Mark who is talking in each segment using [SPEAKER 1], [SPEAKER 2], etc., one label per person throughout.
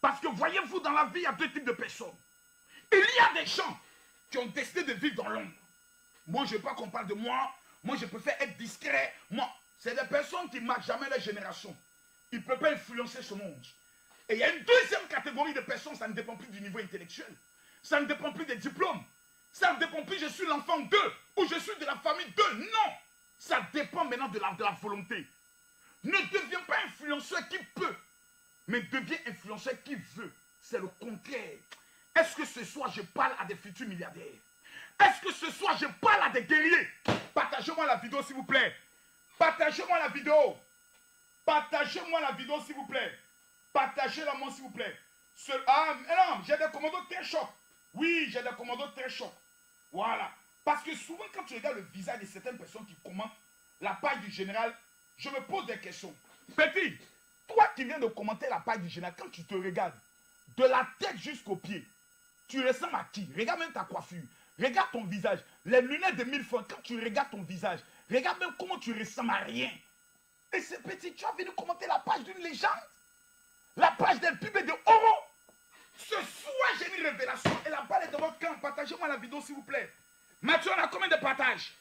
[SPEAKER 1] Parce que voyez-vous, dans la vie, il y a deux types de personnes. Il y a des gens qui ont décidé de vivre dans l'ombre. Moi, je ne veux pas qu'on parle de moi. Moi, je préfère être discret. Moi, c'est des personnes qui ne marquent jamais la génération. Ils ne peuvent pas influencer ce monde. Et il y a une deuxième catégorie de personnes, ça ne dépend plus du niveau intellectuel. Ça ne dépend plus des diplômes. Ça ne dépend plus, je suis l'enfant d'eux ou je suis de la famille d'eux. Non, ça dépend maintenant de la volonté. Ne deviens pas influenceur qui peut, mais deviens influenceur qui veut. C'est le contraire. Est-ce que ce soir, je parle à des futurs milliardaires? Est-ce que ce soir, je parle à des guerriers? Partagez-moi la vidéo, s'il vous plaît. Partagez-moi la vidéo. Partagez-moi la vidéo, s'il vous plaît. Partagez-la moi, s'il vous plaît. Ah, non, j'ai des commandos très chocs. Oui, j'ai des commandos très chocs. Voilà. Parce que souvent, quand tu regardes le visage de certaines personnes qui commentent la page du général, je me pose des questions. Petit, toi qui viens de commenter la page du général, quand tu te regardes, de la tête jusqu'aux pieds, tu ressembles à qui? Regarde même ta coiffure. Regarde ton visage. Les lunettes de 1000 francs, quand tu regardes ton visage, regarde même comment tu ressembles à rien. Et ce petit, tu as venu commenter la page d'une légende. La page d'un pub et de Oro. Ce soir, j'ai une révélation. Et la balle est dans votre camp. Partagez-moi la vidéo, s'il vous plaît. Mathieu, on a combien de partages?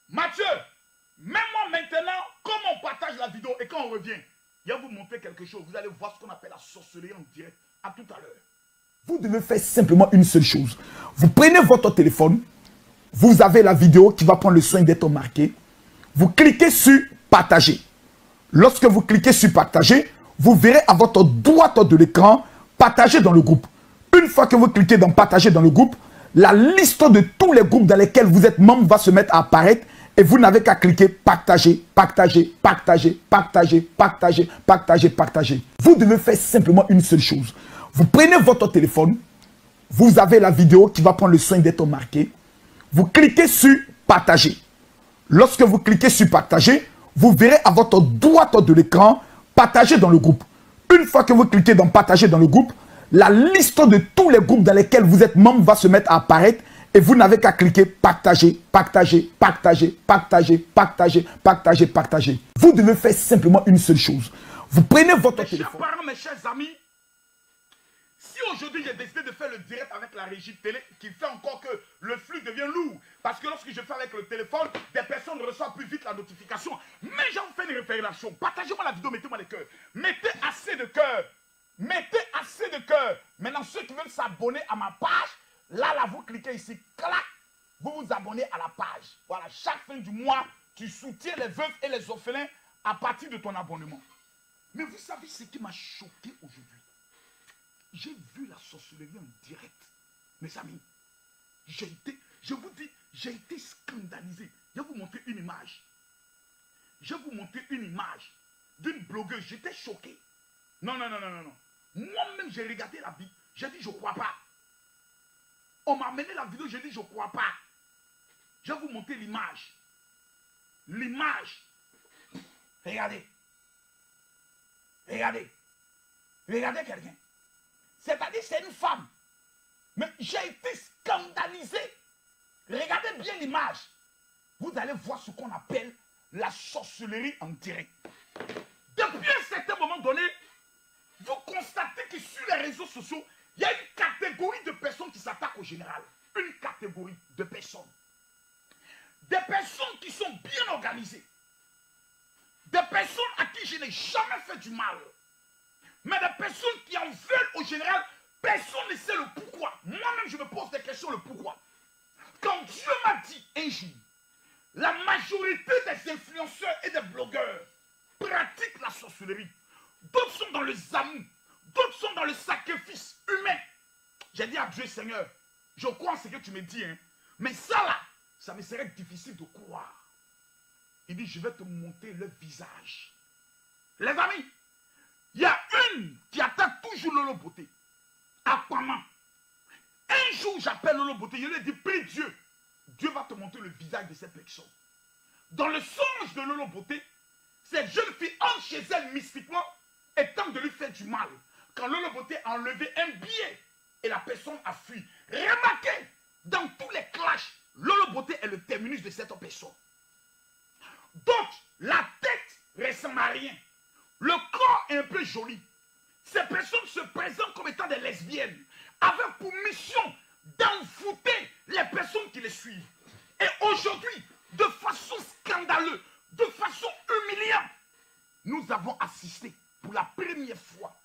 [SPEAKER 1] Mathieu, même-moi maintenant, comment on partage la vidéo et quand on revient, il va vous montrer quelque chose. Vous allez voir ce qu'on appelle la sorcellerie en direct. À tout à l'heure. Vous devez faire simplement une seule chose. Vous prenez votre téléphone. Vous avez la vidéo qui va prendre le soin d'être marquée. Vous cliquez sur partager. Lorsque vous cliquez sur partager, vous verrez à votre droite de l'écran partager dans le groupe. Une fois que vous cliquez dans partager dans le groupe, la liste de tous les groupes dans lesquels vous êtes membre va se mettre à apparaître et vous n'avez qu'à cliquer partager, partager, partager, partager, partager, partager, partager. Vous devez faire simplement une seule chose. Vous prenez votre téléphone, vous avez la vidéo qui va prendre le soin d'être marquée. Vous cliquez sur partager. Lorsque vous cliquez sur partager, vous verrez à votre droite de l'écran partager dans le groupe. Une fois que vous cliquez dans partager dans le groupe, la liste de tous les groupes dans lesquels vous êtes membre va se mettre à apparaître et vous n'avez qu'à cliquer partager, partager, partager, partager, partager, partager, partager. Vous devez faire simplement une seule chose. Vous prenez votre téléphone. Mes chers parents, mes chers amis, si aujourd'hui j'ai décidé de faire le direct avec la régie de télé, qui fait encore que le flux devient lourd, parce que lorsque je fais avec le téléphone, des personnes reçoivent plus vite la notification. Mais j'en fais une révélation. Partagez-moi la vidéo, mettez-moi les cœurs. Mettez assez de cœurs. Mettez assez de cœurs. Maintenant, ceux qui veulent s'abonner à ma page, là, vous cliquez ici, clac, vous vous abonnez à la page. Voilà, chaque fin du mois, tu soutiens les veuves et les orphelins à partir de ton abonnement. Mais vous savez ce qui m'a choqué aujourd'hui? J'ai vu la sorcellerie en direct. Mes amis, je vous dis, j'ai été scandalisé. Je vais vous montrer une image. Je vais vous montrer une image d'une blogueuse. J'étais choqué. Non, non, non, non, non, non. Moi-même, j'ai regardé la vie. J'ai dit, je ne crois pas. On m'a amené la vidéo, j'ai dit, je ne crois pas. Je vais vous montrer l'image. L'image. Regardez. Regardez. Regardez quelqu'un. C'est-à-dire, c'est une femme. Mais j'ai été scandalisé. Regardez bien l'image. Vous allez voir ce qu'on appelle la sorcellerie en direct. Depuis un certain moment donné, vous constatez que sur les réseaux sociaux, il y a une catégorie de personnes qui s'attaquent au général. Une catégorie de personnes. Des personnes qui sont bien organisées. Des personnes à qui je n'ai jamais fait du mal. Mais des personnes qui en veulent au général, personne ne sait le pourquoi. Moi-même, je me pose des questions le pourquoi. Quand Dieu m'a dit un jour, la majorité des influenceurs et des blogueurs pratiquent la sorcellerie. D'autres sont dans le zamou. D'autres sont dans le sacrifice humain. J'ai dit à Dieu, Seigneur, je crois en ce que tu me dis, hein, mais ça là, ça me serait difficile de croire. Il dit, je vais te montrer le visage. Les amis, il y a une qui attaque toujours Lolo Beauté. Aquaman. Un jour, j'appelle Lolo Beauté, je lui ai dit, prie Dieu. Dieu va te montrer le visage de cette personne. Dans le songe de Lolo Beauté, cette jeune fille entre chez elle mystiquement et tente de lui faire du mal. Quand Lolo Beauté a enlevé un billet et la personne a fui. Remarquez, dans tous les clashs, Lolo Beauté est le terminus de cette personne. Donc, la tête ressemble à rien. Le corps est un peu joli. Ces personnes se présentent comme étant des lesbiennes, avec pour mission d'envoûter les personnes qui les suivent. Et aujourd'hui, de façon scandaleuse, de façon humiliante, nous avons assisté pour la première fois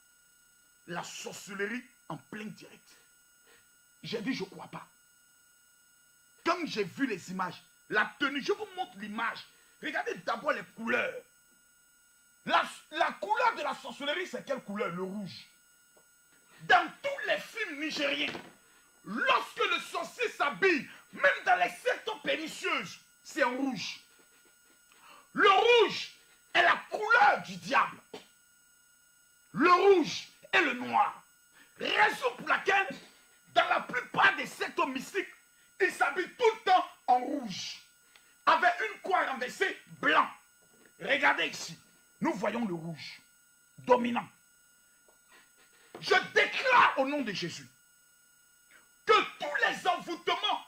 [SPEAKER 1] la sorcellerie en plein direct. J'ai dit, je ne crois pas. Quand j'ai vu les images, la tenue, je vous montre l'image. Regardez d'abord les couleurs. La couleur de la sorcellerie, c'est quelle couleur? Le rouge. Dans tous les films nigériens, lorsque le sorcier s'habille, même dans les sectes pernicieuses, c'est en rouge. Le rouge est la couleur du diable. Le rouge et le noir. Raison pour laquelle, dans la plupart des sectes mystiques, ils s'habillent tout le temps en rouge. Avec une croix renversée, blanc. Regardez ici. Nous voyons le rouge. Dominant. Je déclare au nom de Jésus que tous les envoûtements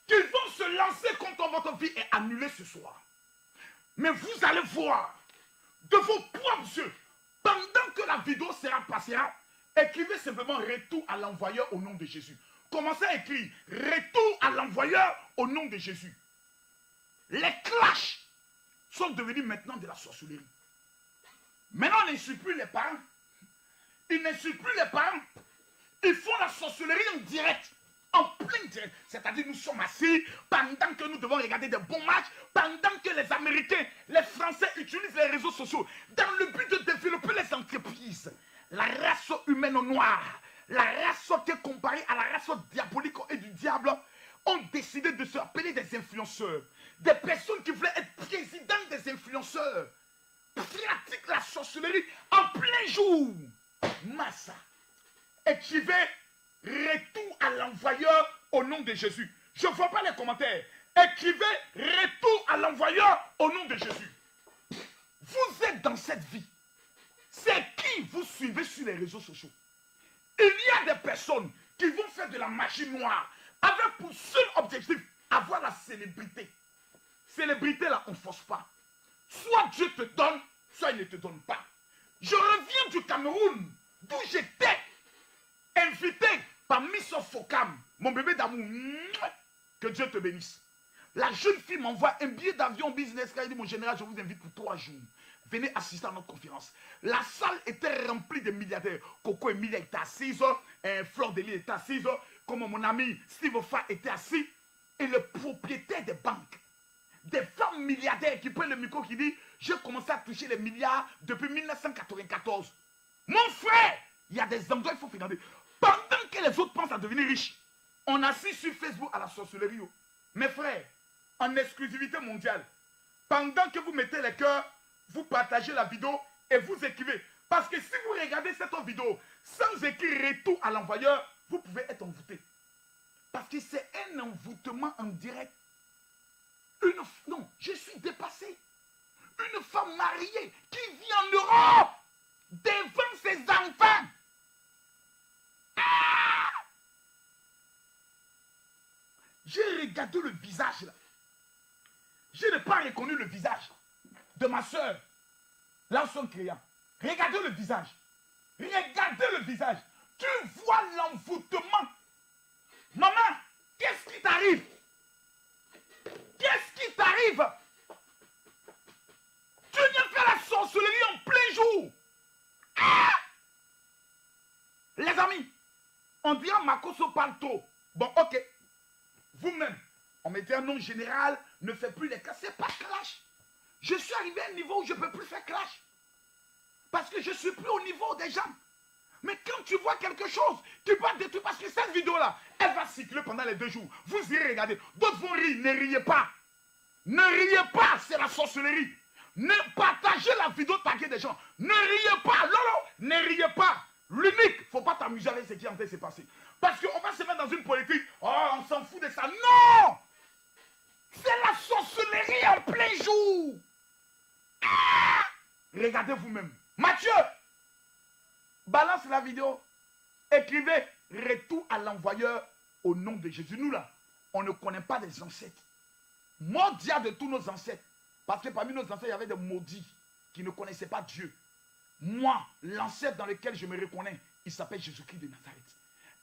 [SPEAKER 1] qui vont se lancer contre votre vie est annulé ce soir. Mais vous allez voir de vos propres yeux, pendant que la vidéo sera passée, écrivez simplement retour à l'envoyeur au nom de Jésus. Commencez à écrire retour à l'envoyeur au nom de Jésus. Les clashs sont devenus maintenant de la sorcellerie. Maintenant, on n'insulte plus les parents. Ils n'insultent plus les parents. Ils font la sorcellerie en direct. En plein direct. C'est-à-dire, nous sommes assis pendant que nous devons regarder des bons matchs, pendant que les Américains, les Français utilisent les réseaux sociaux dans le but de développer les entreprises. La race humaine noire, la race qui est comparée à la race diabolique et du diable, ont décidé de se appeler des influenceurs. Des personnes qui voulaient être présidents des influenceurs pratiquent la sorcellerie en plein jour. Massa. Écrivez retour à l'envoyeur au nom de Jésus. Je ne vois pas les commentaires. Écrivez retour à l'envoyeur au nom de Jésus. Vous êtes dans cette vie. C'est qui vous suivez sur les réseaux sociaux. Il y a des personnes qui vont faire de la magie noire avec pour seul objectif avoir la célébrité. Célébrité là, on ne force pas. Soit Dieu te donne, soit il ne te donne pas. Je reviens du Cameroun, d'où j'étais invité par Miss Focam, mon bébé d'amour. Que Dieu te bénisse. La jeune fille m'envoie un billet d'avion business. Elle dit, mon général, je vous invite pour 3 jours. Venez assister à notre conférence. La salle était remplie de milliardaires. Coco Emilia était assise, Fleur Delis était assise, comme mon ami Steve Fa était assis. Et le propriétaire des banques, des femmes milliardaires qui prennent le micro qui dit, j'ai commencé à toucher les milliards depuis 1994. Mon frère, il y a des endroits, il faut financer. Pendant que les autres pensent à devenir riches, on assiste sur Facebook à la sorcellerie. Mes frères, en exclusivité mondiale, pendant que vous mettez les cœurs, vous partagez la vidéo et vous écrivez. Parce que si vous regardez cette vidéo sans écrire retour à l'envoyeur, vous pouvez être envoûté. Parce que c'est un envoûtement en direct. Non, je suis dépassé. Une femme mariée qui vit en Europe devant ses enfants. Ah! J'ai regardé le visage là. Je n'ai pas reconnu le visage de ma soeur, l'ancien créant. Regardez le visage. Regardez le visage. Tu vois l'envoûtement. Maman, qu'est-ce qui t'arrive? Qu'est-ce qui t'arrive? Tu viens faire la sorcellerie en plein jour. Ah! Les amis, on dit Makoso parle trop. Bon, ok. Vous-même, on me dit un nom général, ne fait plus les cas. C'est pas clash. Je suis arrivé à un niveau où je ne peux plus faire clash. Parce que je ne suis plus au niveau des gens. Mais quand tu vois quelque chose qui va détruire, parce que cette vidéo-là, elle va cycler pendant les 2 jours. Vous irez regarder. D'autres vont rire. Ne riez pas. Ne riez pas, c'est la sorcellerie. Ne partagez la vidéo, taguez des gens. Ne riez pas. Lolo, ne riez pas. L'unique, il ne faut pas t'amuser avec ce qui est en train de se passer. Parce qu'on va se mettre dans une politique. Oh, on s'en fout de ça. Non! C'est la sorcellerie en plein jour. Ah! Regardez vous-même. Mathieu, balance la vidéo. Écrivez retour à l'envoyeur au nom de Jésus. Nous là, on ne connaît pas les ancêtres. Maudit de tous nos ancêtres. Parce que parmi nos ancêtres, il y avait des maudits qui ne connaissaient pas Dieu. Moi, l'ancêtre dans lequel je me reconnais, il s'appelle Jésus-Christ de Nazareth.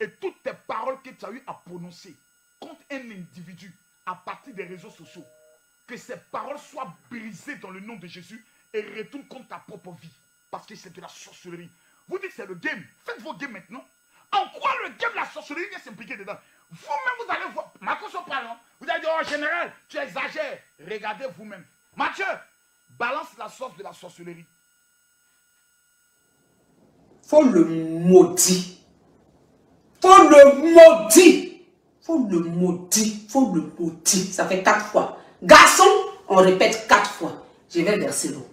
[SPEAKER 1] Et toutes tes paroles que tu as eu à prononcer contre un individu à partir des réseaux sociaux, que ces paroles soient brisées dans le nom de Jésus et retournent contre ta propre vie. Parce que c'est de la sorcellerie. Vous dites c'est le game. Faites vos games maintenant. En quoi le game, la sorcellerie vient s'impliquer dedans? Vous-même, vous allez voir. Marcos parle. Vous allez dire, oh général, tu exagères. Regardez vous-même. Mathieu, balance la sauce de la sorcellerie.
[SPEAKER 2] Faut le maudire. Faut le maudire. Faut le maudire. Faut le maudire. Ça fait 4 fois. Garçon, on répète 4 fois. Je vais verser l'eau.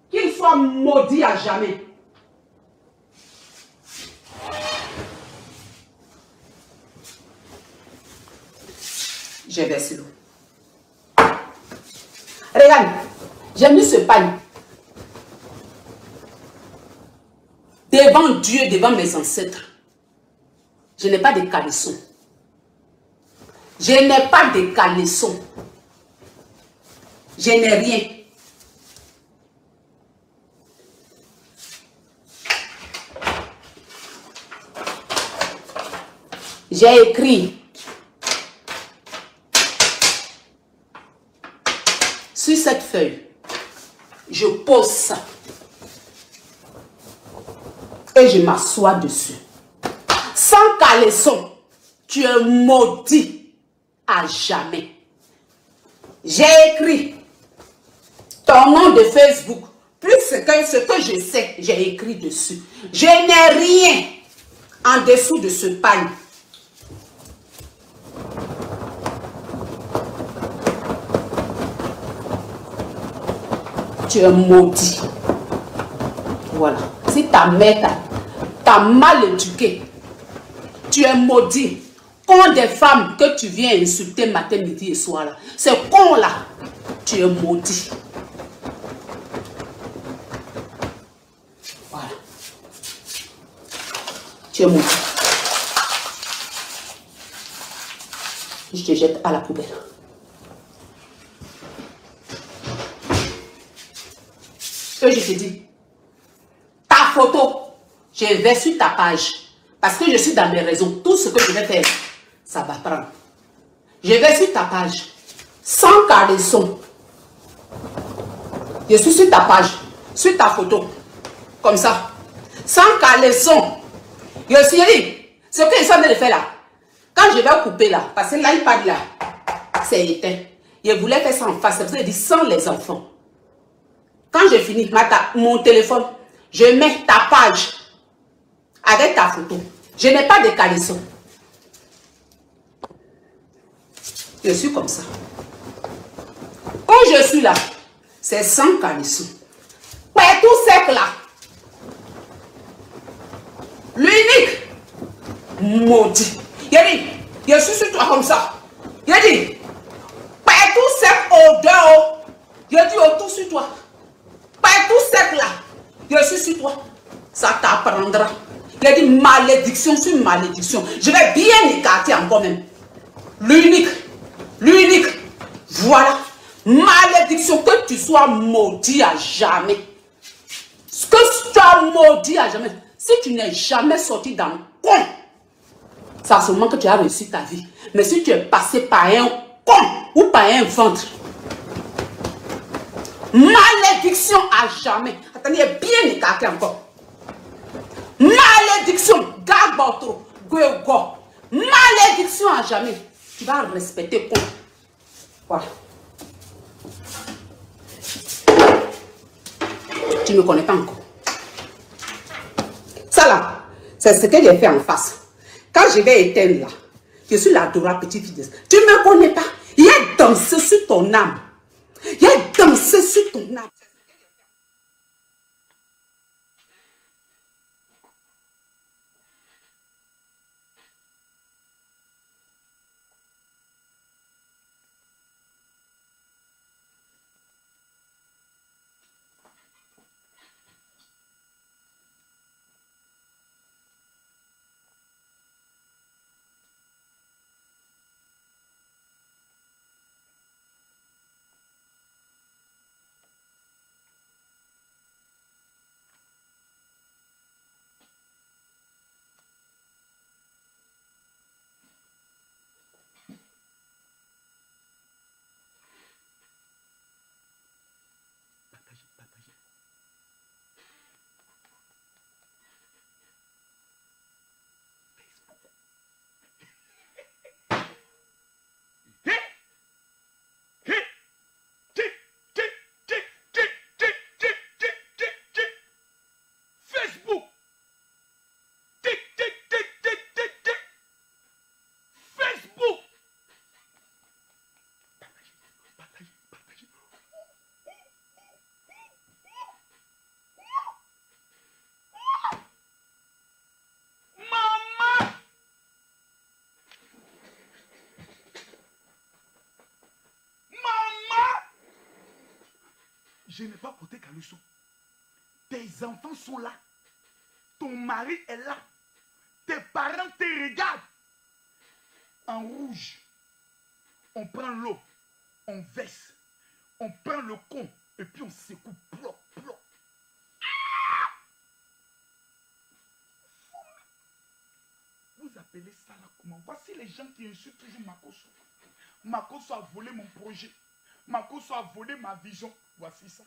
[SPEAKER 2] Qu'il soit maudit à jamais. J'ai versé l'eau. Regarde, j'ai mis ce pagne devant Dieu, devant mes ancêtres. Je n'ai pas de caleçon. Je n'ai pas de caleçon. Je n'ai rien. J'ai écrit sur cette feuille, je pose ça et je m'assois dessus. Sans caleçon, tu es maudit à jamais. J'ai écrit ton nom de Facebook, plus ce que je sais, j'ai écrit dessus. Je n'ai rien en dessous de ce pagne. Tu es maudit. Voilà. Si ta mère t'a mal éduqué, tu es maudit. Quand des femmes que tu viens insulter matin, midi et soir là, c'est con là, tu es maudit. Voilà. Tu es maudit. Je te jette à la poubelle. Que je te dis, ta photo, je vais sur ta page. Parce que je suis dans mes raisons. Tout ce que je vais faire, ça va prendre. Je vais sur ta page. Sans caleçon. Je suis sur ta page. Sur ta photo. Comme ça. Sans caleçon. Je suis dit, ce que je suis en train de faire là. Quand je vais couper là, parce que l'iPad là, c'est éteint. Je voulais faire ça en face. C'est pour ça que je dis sans les enfants. Quand j'ai fini, mon téléphone, je mets ta page avec ta photo. Je n'ai pas de caleçon. Je suis comme ça. Quand je suis là, c'est sans caleçon. Ouais, tout sec là. L'unique maudit. Il dit, je suis sur toi comme ça. Il dit, ouais, tout sec au dehors. Je dis, oh, tout sur toi. Tout sec là, je suis sur toi, ça t'apprendra. Il a dit malédiction sur malédiction. Je vais bien écarter encore même. L'unique, voilà, malédiction, que tu sois maudit à jamais. Que tu sois maudit à jamais. Si tu n'es jamais sorti dans le con, ça se manque que tu as réussi ta vie. Mais si tu es passé par un con ou par un ventre, malédiction à jamais. Attendez, bien écarté encore. Malédiction, Gaboto, Guego. Malédiction à jamais. Tu vas respecter quoi? Voilà. Tu ne me connais pas encore. Ça là, c'est ce que j'ai fait en face. Quand je vais éteindre là, je suis l'adorable petite fille. Tu ne me connais pas. Il a dansé sur ton âme. Il a dansé sur ton âme.
[SPEAKER 1] Je n'ai pas porté caleçon. Tes enfants sont là. Ton mari est là. Tes parents te regardent. En rouge. On prend l'eau. On verse. On prend le con. Et puis on secoue. Plop, plop. Vous appelez ça là comment? Voici les gens qui insultent toujours Makosso. Makosso a volé mon projet. Makosso a volé ma vision. Voici ça.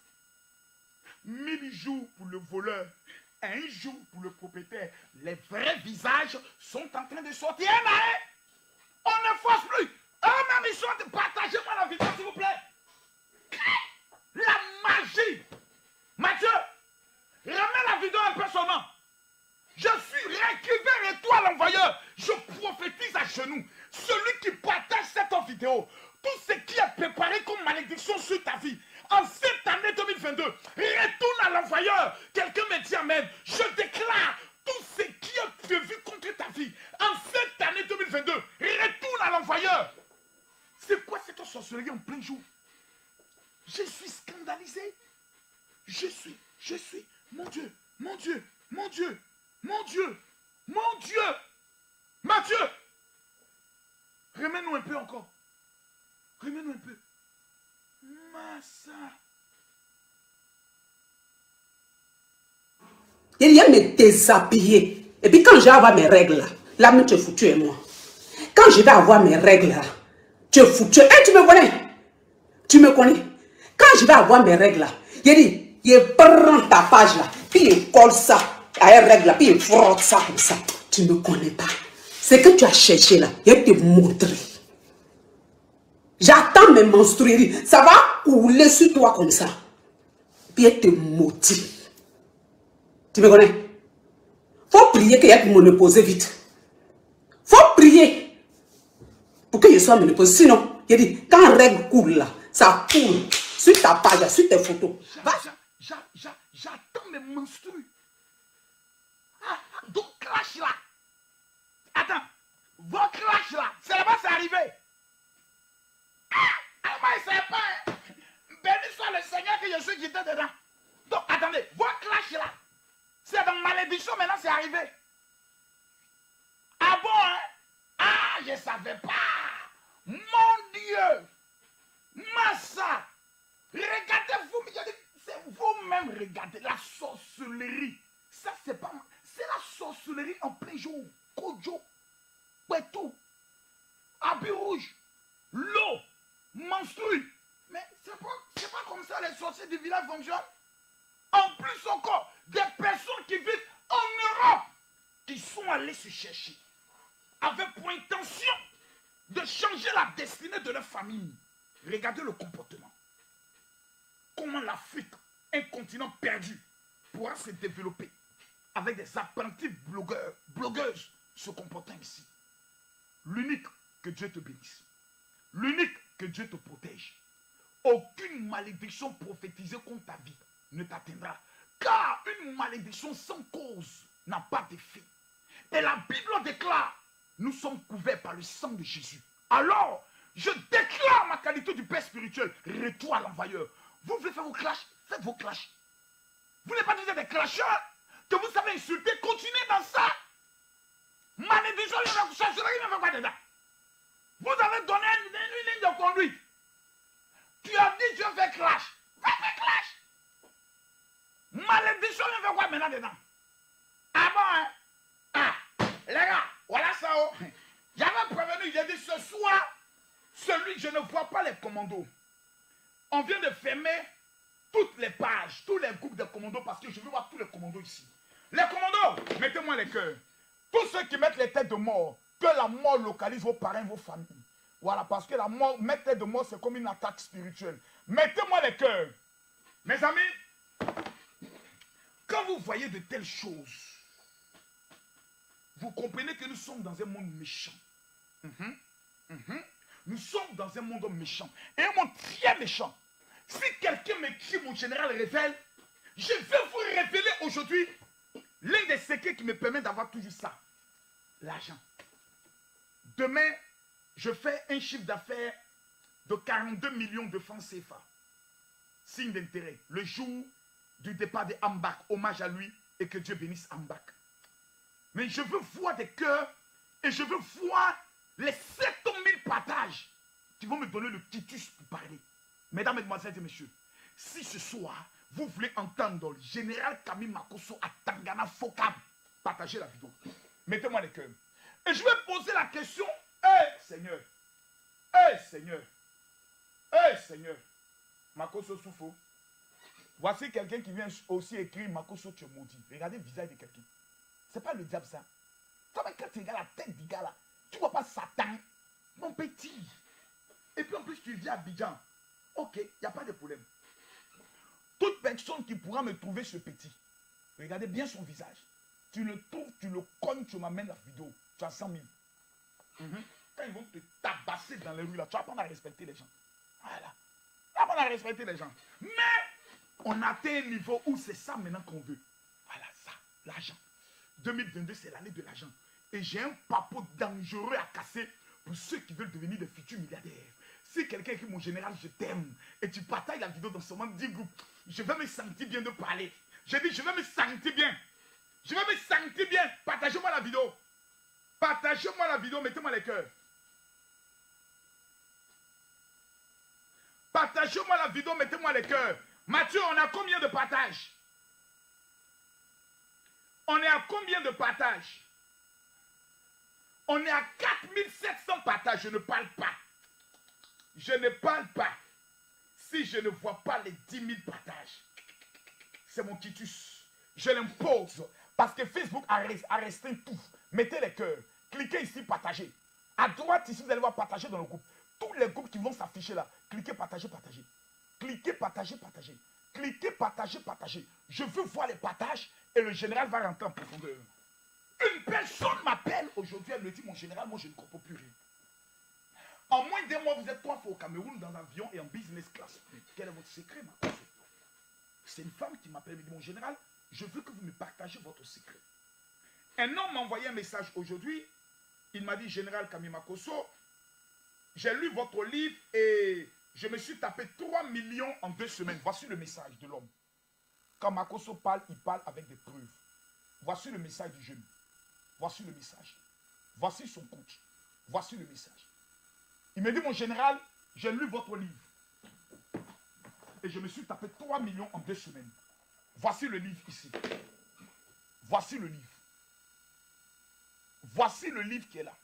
[SPEAKER 1] 1000 jours pour le voleur, 1 jour pour le propriétaire. Les vrais visages sont en train de sortir. On ne force plus. Eux-mêmes, ils sont de partagez-moi la vidéo, s'il vous plaît. La magie. Mathieu, ramène la vidéo un peu seulement. Je suis réécrivain et toi l'envoyeur. Je prophétise à genoux. Celui qui partage cette vidéo, tout ce qui est préparé comme malédiction sur ta vie, en cette année 2022, retourne à l'envoyeur. Quelqu'un me dit amen. Je déclare tout ce qui est prévu contre ta vie, en cette année 2022, retourne à l'envoyeur. C'est quoi cette sorcellerie en plein jour? Je suis scandalisé. Je suis, mon Dieu, mon Dieu, mon Dieu, mon Dieu, mon Dieu. Mathieu, remets-nous un peu encore. Remets-nous un peu. Massa.
[SPEAKER 2] Il y a me déshabiller. Et puis quand je vais avoir mes règles, là, tu es foutu et moi. Quand je vais avoir mes règles, tu es foutu. Et tu me connais. Tu me connais. Quand je vais avoir mes règles, il dit, il prend ta page là, puis il colle ça à une règle, puis il frotte ça comme ça. Tu ne me connais pas. Ce que tu as cherché là, il te montrer. J'attends mes menstrueries. Ça va couler sur toi comme ça. Puis elle te maudit. Tu me connais? Faut prier qu'il y ait me poser vite. Faut prier pour que je sois ménopausée. Sinon, il dit, quand règle coule là, ça coule sur ta page, sur tes photos.
[SPEAKER 1] J'attends mes menstrues. Donc clash là. Attends, votre clash là, c'est là-bas, c'est arrivé. Moi, il ne sait pas. Béni soit le Seigneur que je suis quitté dedans. Donc, attendez, votre clash là, c'est dans malédiction, maintenant c'est arrivé. Ah bon, hein? Ah, je ne savais pas. Mon Dieu. Massa. Regardez-vous, c'est vous-même regardez la sorcellerie. Ça, c'est pas moi. C'est la sorcellerie en plein jour. Kojo, Petou, habit rouge, l'eau, menstrue. Mais c'est pas comme ça les sorciers du village fonctionnent. En plus encore, des personnes qui vivent en Europe, qui sont allées se chercher, avec pour intention de changer la destinée de leur famille. Regardez le comportement. Comment l'Afrique, un continent perdu, pourra se développer avec des apprentis blogueurs, blogueuses se comportant ici. L'unique, que Dieu te bénisse. L'unique, que Dieu te protège. Aucune malédiction prophétisée contre ta vie ne t'atteindra. Car une malédiction sans cause n'a pas d'effet. Et la Bible déclare, nous sommes couverts par le sang de Jésus. Alors, je déclare ma qualité du père spirituel. Retour à l'envoyeur. Vous voulez faire vos clashs? Faites vos clashs. Vous n'êtes pas déjà des clasheurs que vous savez insulter? Continuez dans ça. Malédiction, il ne fait pas dedans. Vous avez donné une ligne de conduite. Tu as dit tu veux faire clash. Fais clash. Malédiction, il fait quoi maintenant dedans? Ah bon, hein? Ah, les gars, voilà ça. Oh. J'avais prévenu, j'ai dit ce soir, celui que je ne vois pas les commandos. On vient de fermer toutes les pages, tous les groupes de commandos parce que je veux voir tous les commandos ici. Les commandos, mettez-moi les cœurs. Tous ceux qui mettent les têtes de mort, que la mort localise vos parents, vos familles. Voilà, parce que la mort, mettre tête de mort, c'est comme une attaque spirituelle. Mettez-moi les cœurs. Mes amis, quand vous voyez de telles choses, vous comprenez que nous sommes dans un monde méchant. Nous sommes dans un monde méchant. Et un monde très méchant. Si quelqu'un m'écrit, mon général révèle, je vais vous révéler aujourd'hui l'un des secrets qui me permet d'avoir toujours ça. L'argent. Demain, je fais un chiffre d'affaires de 42 millions de francs CFA. signe d'intérêt. Le jour du départ de Ambak, hommage à lui et que Dieu bénisse Ambak. Mais je veux voir des cœurs et je veux voir les 7000 partages qui vont me donner le titus pour parler. Mesdames, mesdemoiselles et messieurs, si ce soir, vous voulez entendre le général Kami Makosso à Tangana Fokam, partagez la vidéo. Mettez-moi les cœurs. Et je vais poser la question, Seigneur, Seigneur, Seigneur, Makosso Soufo. Voici quelqu'un qui vient aussi écrire Makosso tu es maudit. Regardez le visage de quelqu'un. C'est pas le diable ça. Toi, quand tu regardes la tête du gars là, tu vois pas Satan, mon petit. Et puis en plus tu viens à Abidjan. Ok, il n'y a pas de problème. Toute personne qui pourra me trouver ce petit, regardez bien son visage. Tu le trouves, tu le cognes, tu m'amènes la vidéo. Tu as 100 000. Quand ils vont te tabasser dans les rues là, tu vas apprendre à respecter les gens. Voilà. Tu vas apprendre à respecter les gens. Mais on atteint un niveau où c'est ça maintenant qu'on veut. Voilà ça, l'argent. 2022, c'est l'année de l'argent. Et j'ai un papeau dangereux à casser pour ceux qui veulent devenir des futurs milliardaires. Si quelqu'un écrit mon général, je t'aime, et tu partages la vidéo dans seulement 10 groupes, je vais me sentir bien de parler. J'ai dit, je vais me sentir bien. Je vais me sentir bien. Partagez-moi la vidéo. Partagez-moi la vidéo, mettez-moi les cœurs. Partagez-moi la vidéo, mettez-moi les cœurs. Mathieu, on a combien de partages? On est à combien de partages? On est à 4700 partages. Je ne parle pas. Je ne parle pas. Si je ne vois pas les 10 000 partages, c'est mon titus. Je l'impose. Parce que Facebook a restreint tout. Mettez les cœurs. Cliquez ici, partagez. À droite, ici, vous allez voir partager dans le groupe. Tous les groupes qui vont s'afficher là, cliquez, partagez, partagez. Cliquez, partagez, partagez. Cliquez, partagez, partagez. Je veux voir les partages et le général va rentrer en profondeur. Une personne m'appelle aujourd'hui, elle me dit, mon général, moi je ne comprends plus rien. En moins d'un mois, vous êtes 3 fois au Cameroun dans l'avion et en business class. Mais quel est votre secret, ma? C'est une femme qui m'appelle, elle me dit, mon général, je veux que vous me partagez votre secret. Un homme m'a envoyé un message aujourd'hui. Il m'a dit, général Kami Makosso, j'ai lu votre livre et je me suis tapé 3 millions en 2 semaines. Voici le message de l'homme. Quand Makosso parle, il parle avec des preuves. Voici le message du jeune. Voici le message. Voici son coach. Voici le message. Il me dit, mon général, j'ai lu votre livre. Et je me suis tapé 3 millions en 2 semaines. Voici le livre ici. Voici le livre. Voici le livre qui est là.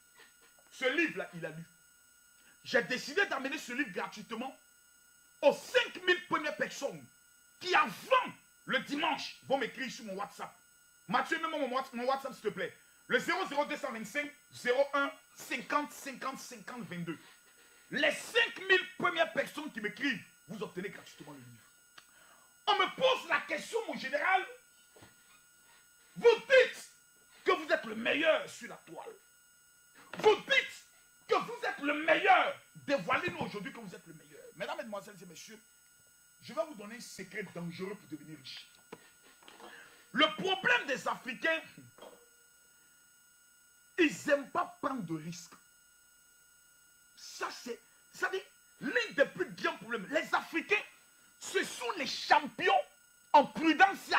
[SPEAKER 1] Ce livre-là, il a lu. J'ai décidé d'amener ce livre gratuitement aux 5000 premières personnes qui, avant le dimanche, vont m'écrire sur mon WhatsApp. Mathieu, mets-moi mon WhatsApp, s'il te plaît. Le 00225 01 50 50 50 22. Les 5000 premières personnes qui m'écrivent, vous obtenez gratuitement le livre. On me pose la question, mon général. Vous dites que vous êtes le meilleur sur la toile. Vous dites que vous êtes le meilleur. Dévoilez-nous aujourd'hui que vous êtes le meilleur. Mesdames, mesdemoiselles et messieurs, je vais vous donner un secret dangereux pour devenir riche. Le problème des Africains, ils n'aiment pas prendre de risques. Ça, c'est l'un des plus grands problèmes. Les Africains, ce sont les champions en prudence.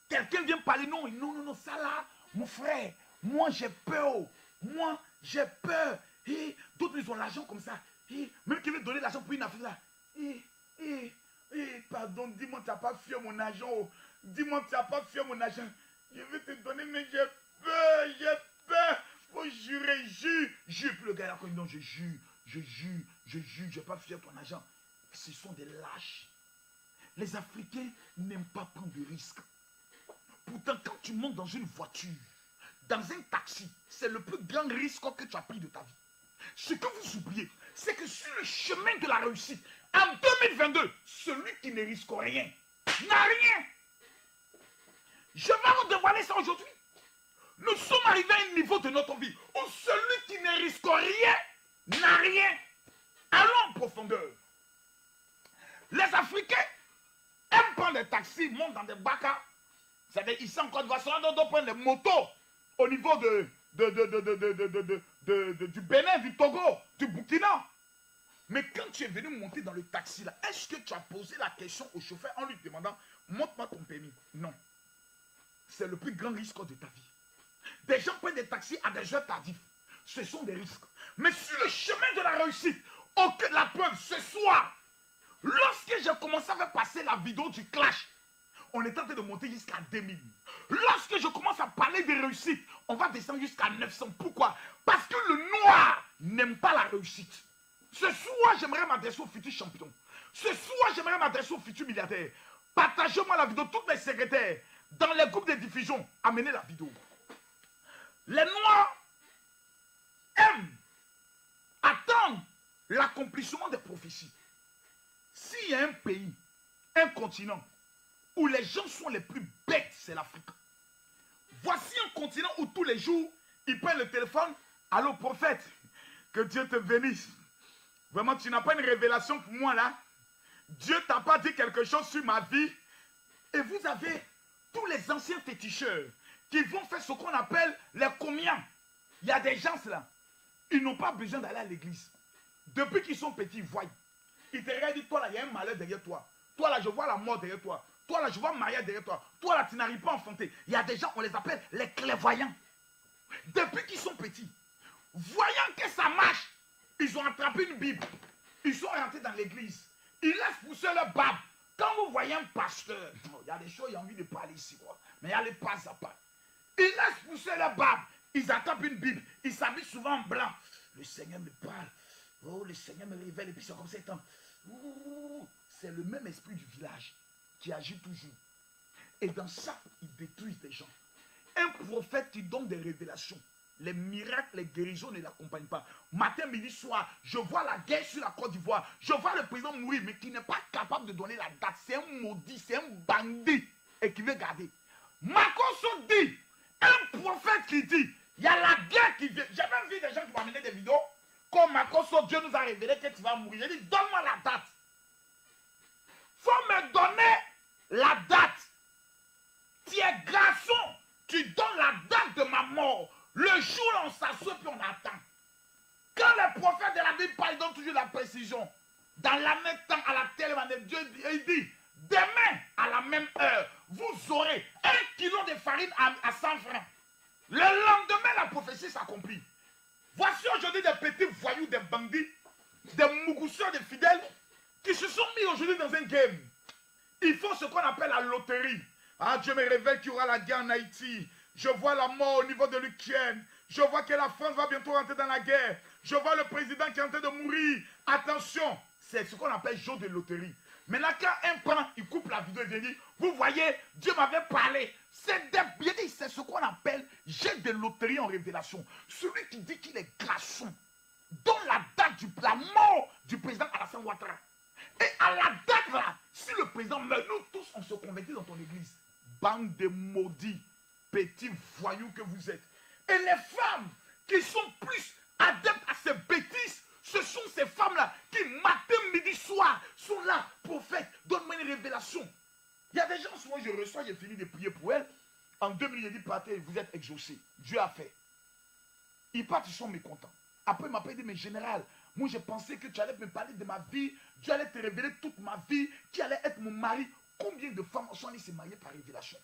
[SPEAKER 1] Quelqu'un vient parler, non, ça là, mon frère, moi j'ai peur. Moi j'ai peur. Et d'autres, ils ont l'argent comme ça. Et même qui veut donner l'argent pour une affaire là. Pardon, dis-moi, tu n'as pas fait mon argent. Dis-moi, tu n'as pas fait mon argent. Je vais te donner, mais j'ai peur, j'ai peur. Faut jurer, jure. Puis le gars là, non, je jure, je vais pas faire ton argent. Ce sont des lâches. Les Africains n'aiment pas prendre de risques. Pourtant, quand tu montes dans une voiture, dans un taxi, c'est le plus grand risque que tu as pris de ta vie. Ce que vous oubliez, c'est que sur le chemin de la réussite, en 2022, celui qui ne risque rien n'a rien. Je vais vous dévoiler ça aujourd'hui. Nous sommes arrivés à un niveau de notre vie où celui qui ne risque rien n'a rien. Allons en profondeur. Les Africains aiment prendre des taxis, montent dans des bacas. C'est-à-dire ici en Côte d'Ivoire, on doit prendre des motos au niveau du Bénin, du Togo, du Burkina. Mais quand tu es venu monter dans le taxi là, est-ce que tu as posé la question au chauffeur en lui demandant, montre-moi ton permis? Non. C'est le plus grand risque de ta vie. Des gens prennent des taxis à des heures tardives. Ce sont des risques. Mais sur le chemin de la réussite, aucune la preuve, ce soir, lorsque j'ai commencé à faire passer la vidéo du clash, on est en train de monter jusqu'à 2000. Lorsque je commence à parler des réussites, on va descendre jusqu'à 900. Pourquoi? Parce que le noir n'aime pas la réussite. Ce soir, j'aimerais m'adresser aux futurs champions. Ce soir, j'aimerais m'adresser aux futurs milliardaires. Partagez-moi la vidéo, toutes mes secrétaires, dans les groupes de diffusion, amenez la vidéo. Les noirs aiment attendre l'accomplissement des prophéties. S'il y a un pays, un continent, où les gens sont les plus bêtes, c'est l'Afrique. Voici un continent où tous les jours, ils prennent le téléphone. Allô, prophète, que Dieu te bénisse. Vraiment, tu n'as pas une révélation pour moi là. Dieu t'a pas dit quelque chose sur ma vie. Et vous avez tous les anciens féticheurs qui vont faire ce qu'on appelle les commiens. Il y a des gens là, ils n'ont pas besoin d'aller à l'église. Depuis qu'ils sont petits, ils voient. Ils te regardent, toi là, il y a un malheur derrière toi. Toi là, je vois la mort derrière toi. Toi là, je vois Maria derrière toi. Toi là, tu n'arrives pas à enfanter. Il y a des gens, on les appelle les clairvoyants. Depuis qu'ils sont petits, voyant que ça marche, ils ont attrapé une Bible. Ils sont rentrés dans l'église. Ils laissent pousser leur barbe. Quand vous voyez un pasteur, il y a des choses, il y a envie de parler ici, quoi. Mais il y a les pas à pas. Ils laissent pousser leur barbe. Ils attrapent une Bible. Ils s'habillent souvent en blanc. Le Seigneur me parle. Oh, le Seigneur me révèle. Et puis c'est comme ça. C'est le même esprit du village qui agit toujours. Et dans ça, ils détruisent des gens. Un prophète qui donne des révélations. Les miracles, les guérisons ne l'accompagnent pas. Matin, midi, soir, je vois la guerre sur la Côte d'Ivoire. Je vois le président mourir, mais qui n'est pas capable de donner la date. C'est un maudit, c'est un bandit. Et qui veut garder. Makoso dit, un prophète qui dit, il y a la guerre qui vient. J'ai même vu des gens qui m'ont amené des vidéos. Comme Makoso, Dieu nous a révélé que tu vas mourir. J'ai dit, donne-moi la date. Faut me donner la date. Tu es garçon, tu donnes la date de ma mort. Le jour où on s'assoit puis on attend. Quand les prophètes de la Bible parlent, ils donnent toujours la précision. Dans la même temps, à la telle manière, Dieu il dit, demain, à la même heure, vous aurez 1 kilo de farine à 100 francs. Le lendemain, la prophétie s'accomplit. Voici aujourd'hui des petits voyous, des bandits, des mougousseurs, des fidèles, qui se sont mis aujourd'hui dans un game. Ils font ce qu'on appelle la loterie. Ah, Dieu me révèle qu'il y aura la guerre en Haïti. Je vois la mort au niveau de l'Ukraine. Je vois que la France va bientôt rentrer dans la guerre. Je vois le président qui est en train de mourir. Attention, c'est ce qu'on appelle jeu de loterie. Maintenant, quand un prend, il coupe la vidéo et dit, vous voyez, Dieu m'avait parlé. C'est ce qu'on appelle jeu de loterie en révélation. Celui qui dit qu'il est garçon donne la date de la mort du président Alassane Ouattara. Et à la date là, si le président meurt, nous tous on se convertit dans ton église. Bande de maudits, petits voyous que vous êtes. Et les femmes qui sont plus adeptes à ces bêtises, ce sont ces femmes-là qui, matin, midi, soir, sont là. Prophète, donne-moi une révélation. Il y a des gens, souvent je reçois, j'ai fini de prier pour elles. En 2 minutes, j'ai dit, partez, vous êtes exaucés. Dieu a fait. Ils partent, ils sont mécontents. Après, il m'a dit, mais général, moi je pensais que tu allais me parler de ma vie, Dieu allait te révéler toute ma vie, qui allait être mon mari. Combien de femmes sont allées se marier par révélation?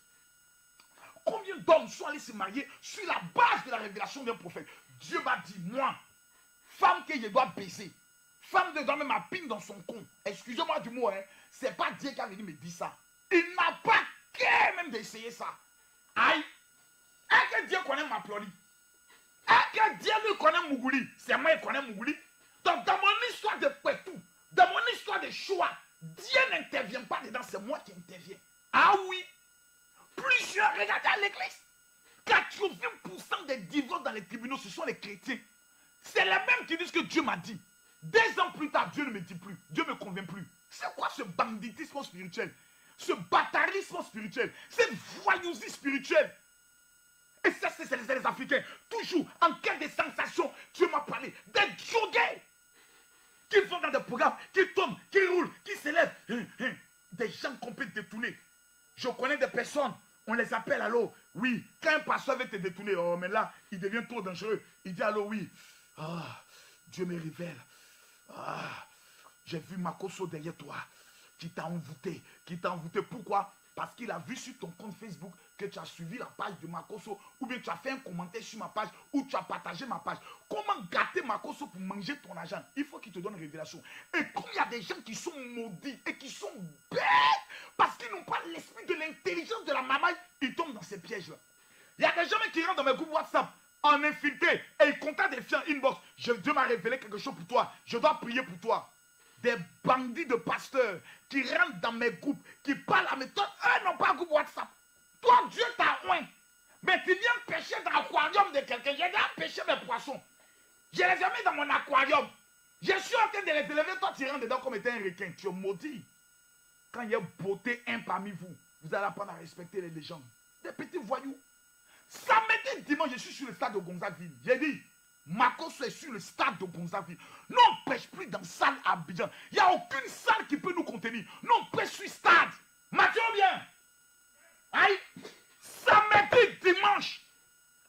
[SPEAKER 1] Combien d'hommes sont allés se marier sur la base de la révélation d'un prophète? Dieu m'a dit, moi, femme que je dois baiser, femme de doit mettre ma pine dans son con. Excusez-moi du mot, hein, c'est pas Dieu qui a venu me dire ça. Il n'a pas qu'à même d'essayer ça. Aïe, est-ce que Dieu connaît ma plori? Est-ce que Dieu lui connaît Mougouli? C'est moi qui connais Mougouli. Donc dans mon histoire de Pétou, dans mon histoire de choix, Dieu n'intervient pas dedans, c'est moi qui interviens. Ah oui. Plusieurs, regardez à l'église. 80% des divorces dans les tribunaux, ce sont les chrétiens. C'est les mêmes qui disent que Dieu m'a dit. 2 ans plus tard, Dieu ne me dit plus. Dieu ne me convient plus. C'est quoi ce banditisme spirituel? Ce batarisme spirituel? Cette voyousie spirituelle? Et ça, c'est les Africains. Toujours en quête de sensations. Dieu m'a parlé des drogués qui vont dans des programmes, qui tombent, qui roulent, qui s'élèvent. Des gens complètement détournés. Je connais des personnes, on les appelle allô. Oui, quand un pasteur veut te détourner, oh, mais là, il devient trop dangereux. Il dit allô, oui. Ah, Dieu me révèle. Ah, J'ai vu Makoso derrière toi, qui t'a envoûté, Pourquoi? Parce qu'il a vu sur ton compte Facebook que tu as suivi la page de Makoso, ou bien tu as fait un commentaire sur ma page, ou tu as partagé ma page. Comment gâter Makoso pour manger ton argent? Il faut qu'il te donne révélation. Et comme il y a des gens qui sont maudits et qui sont bêtes, parce qu'ils n'ont pas l'esprit de l'intelligence de la maman, ils tombent dans ces pièges-là. Il y a des gens qui rentrent dans mes groupes WhatsApp en infiltré et ils contactent des filles en inbox. Dieu m'a révélé quelque chose pour toi. Je dois prier pour toi. Des bandits de pasteurs qui rentrent dans mes groupes, qui parlent à mes méthode. Eux n'ont pas un groupe WhatsApp. Toi, Dieu t'a oint. Mais tu viens pêcher dans l'aquarium de quelqu'un. J'ai déjà pêché mes poissons. Je les ai mis dans mon aquarium. Je suis en train de les élever. Toi, tu rentres dedans comme étant un requin. Tu es maudit. Quand il y a beauté un parmi vous, vous allez apprendre à respecter les légendes. Des petits voyous. Samedi, dimanche, je suis sur le stade de Gonzaville. J'ai dit, Makoso est sur le stade de Gonzaville. Nous, on ne pêche plus dans salle à Abidjan. Il n'y a aucune salle qui peut nous contenir. Nous, on pêche sur le stade. Mathieu, bien. Aïe. Samedi, dimanche,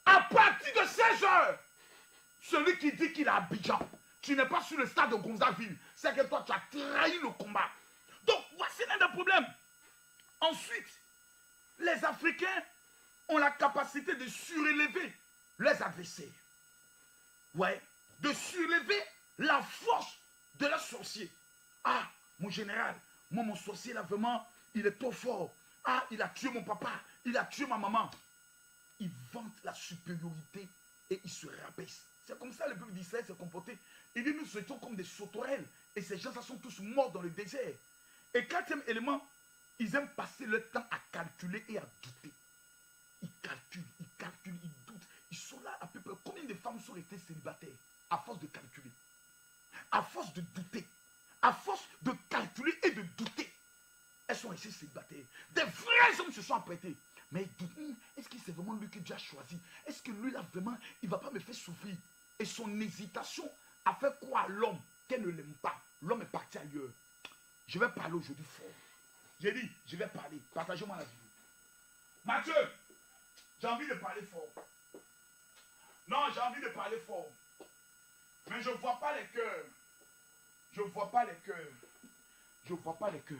[SPEAKER 1] à partir de 16h, celui qui dit qu'il est à Abidjan, tu n'es pas sur le stade de Gonzaville. C'est que toi, tu as trahi le combat. Donc, voici l'un des problèmes. Ensuite, les Africains ont la capacité de surélever les adversaires. Ouais, de surélever la force de leurs sorciers. Ah, mon général, moi, mon sorcier, là, vraiment, il est trop fort. Ah, il a tué mon papa, il a tué ma maman. Ils vantent la supériorité et ils se rabaissent. C'est comme ça le peuple d'Israël s'est comporté. Il dit, nous étions comme des sauterelles. Et ces gens-là sont tous morts dans le désert. Et quatrième élément, ils aiment passer le temps à calculer et à douter. Ils calculent, ils doutent. Ils sont là à peu près. Combien de femmes sont restées célibataires à force de calculer, à force de douter, à force de calculer et de douter? Elles sont restées célibataires. Des vrais hommes se sont apprêtés. Mais ils doutent. Est-ce que c'est vraiment lui que Dieu a choisi? Est-ce que lui là vraiment, il ne va pas me faire souffrir? Et son hésitation a fait croire à l'homme qu'elle ne l'aime pas. L'homme est parti ailleurs. Je vais parler aujourd'hui fort. J'ai dit, je vais parler. Partagez-moi la vidéo. Mathieu, j'ai envie de parler fort. Non, j'ai envie de parler fort. Mais je ne vois pas les cœurs. Je ne vois pas les cœurs. Je ne vois pas les cœurs.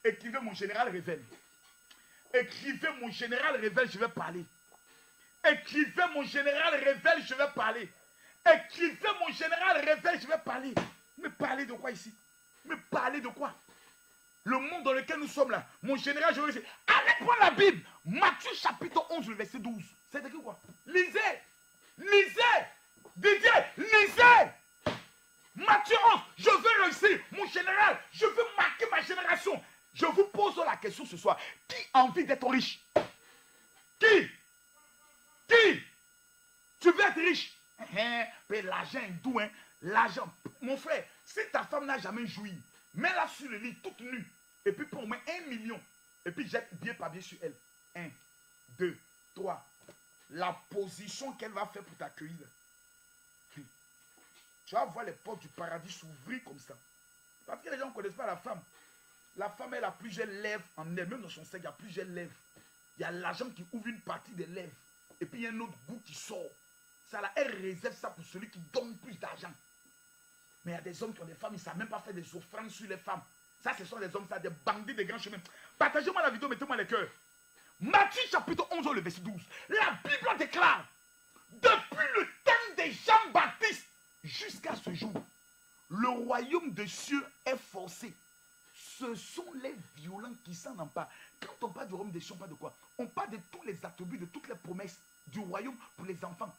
[SPEAKER 1] Écrivez mon général révèle. Écrivez mon général révèle, je vais parler. Écrivez mon général révèle, je vais parler. Écrivez mon général révèle, je vais parler. Mais parler de quoi ici? Mais parler de quoi? Le monde dans lequel nous sommes là. Mon général, je vais dire, allez prendre la Bible. Matthieu chapitre 11, le verset 12. C'est écrit quoi? Lisez. Lisez. Didier, lisez. Matthieu 11, je veux réussir. Mon général, je veux marquer ma génération. Je vous pose la question ce soir. Qui a envie d'être riche? Qui? Qui? Tu veux être riche? Mais l'argent est doux. L'argent. Mon frère, si ta femme n'a jamais joui, mets-la sur le lit toute nue. Et puis prends au moins 1 million. Et puis jette billet par billet sur elle. 1, 2, 3. La position qu'elle va faire pour t'accueillir. Tu vas voir les portes du paradis s'ouvrir comme ça. Parce que les gens ne connaissent pas la femme. La femme, elle a plusieurs lèvres en elle. Même dans son sein, il y a plusieurs lèvres. Il y a l'argent qui ouvre une partie des lèvres. Et puis il y a un autre goût qui sort. Ça là, elle réserve ça pour celui qui donne plus d'argent. Mais il y a des hommes qui ont des femmes, ils ne savent même pas faire des offrandes sur les femmes. Ça, ce sont des hommes, ça, des bandits des grands chemins. Partagez-moi la vidéo, mettez-moi les cœurs. Matthieu chapitre 11, le verset 12. La Bible déclare, depuis le temps des Jean-Baptiste jusqu'à ce jour, le royaume des cieux est forcé. Ce sont les violents qui s'en emparent. Quand on parle du royaume des cieux, on parle de quoi? On parle de tous les attributs, de toutes les promesses du royaume pour les enfants.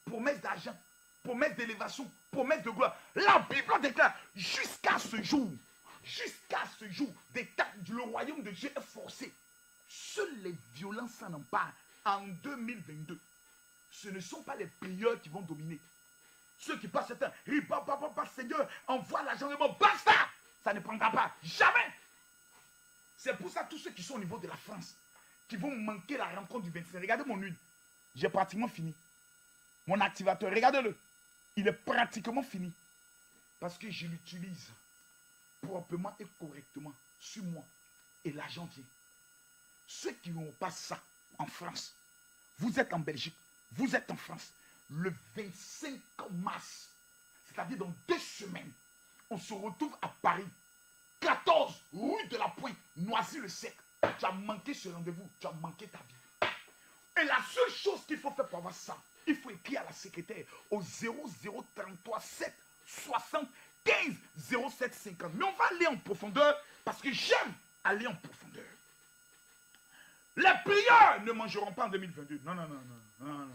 [SPEAKER 1] Promesses d'argent, promesses d'élévation, promesses de gloire. La Bible déclare, jusqu'à ce jour, le royaume de Dieu est forcé. Seuls les violents s'en emparent en 2022. Ce ne sont pas les prieurs qui vont dominer. Ceux qui passent ce temps, Seigneur, envoie l'argent de moi, basta! Ça ne prendra pas, jamais! C'est pour ça tous ceux qui sont au niveau de la France, qui vont manquer la rencontre du 25. Regardez mon huile, j'ai pratiquement fini. Mon activateur, regardez-le. Il est pratiquement fini. Parce que je l'utilise proprement et correctement sur moi. Et l'argent vient. Ceux qui n'ont pas ça en France, vous êtes en Belgique, vous êtes en France, le 25 mars, c'est-à-dire dans 2 semaines, on se retrouve à Paris 14, rue de la Pointe, Noisy-le-Sec. Tu as manqué ce rendez-vous, tu as manqué ta vie. Et la seule chose qu'il faut faire pour avoir ça, il faut écrire à la secrétaire au 0033 7 60 15 07 50. Mais on va aller en profondeur parce que j'aime aller en profondeur. Les prieurs ne mangeront pas en 2022. Non, non, non, non, non, non,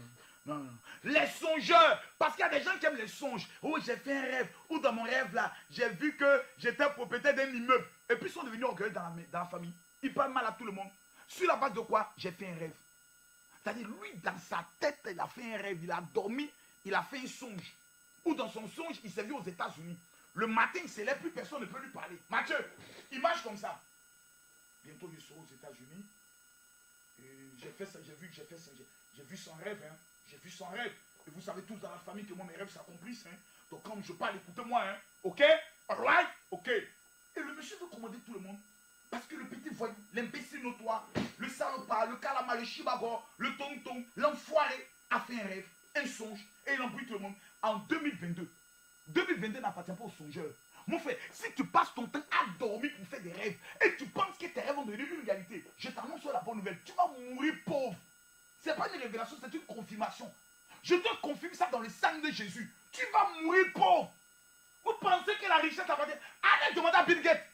[SPEAKER 1] non, non. Les songeurs, parce qu'il y a des gens qui aiment les songes. Oh, j'ai fait un rêve. Ou dans mon rêve là, j'ai vu que j'étais propriétaire d'un immeuble. Et puis ils sont devenus orgueilleux dans la famille. Ils parlent mal à tout le monde. Sur la base de quoi? J'ai fait un rêve. C'est-à-dire, lui, dans sa tête, il a fait un rêve. Il a dormi, il a fait un songe. Ou dans son songe, il s'est vu aux États-Unis. Le matin, il se lève, plus personne ne peut lui parler. Mathieu, il marche comme ça. Bientôt, je serai aux États-Unis. J'ai fait ça, j'ai vu son rêve, hein. J'ai vu son rêve. Et vous savez tous dans la famille que moi, mes rêves s'accomplissent. Hein. Donc, quand je parle, écoutez-moi, hein. Ok? Alright? Ok. Et le monsieur veut commander tout le monde. Parce que le petit voyou, l'imbécile notoire, le salopard, le calama, le chibagor, le tonton, l'enfoiré, a fait un rêve, un songe, et il embrouille tout le monde. En 2022, 2022 n'appartient pas aux songeurs. Mon frère, si tu passes ton temps à dormir pour faire des rêves, et tu penses que tes rêves vont devenir une réalité, je t'annonce la bonne nouvelle, tu vas mourir pauvre. Ce n'est pas une révélation, c'est une confirmation. Je te confirme ça dans le sang de Jésus. Tu vas mourir pauvre. Vous pensez que la richesse appartient? Allez demander à Bill Gates.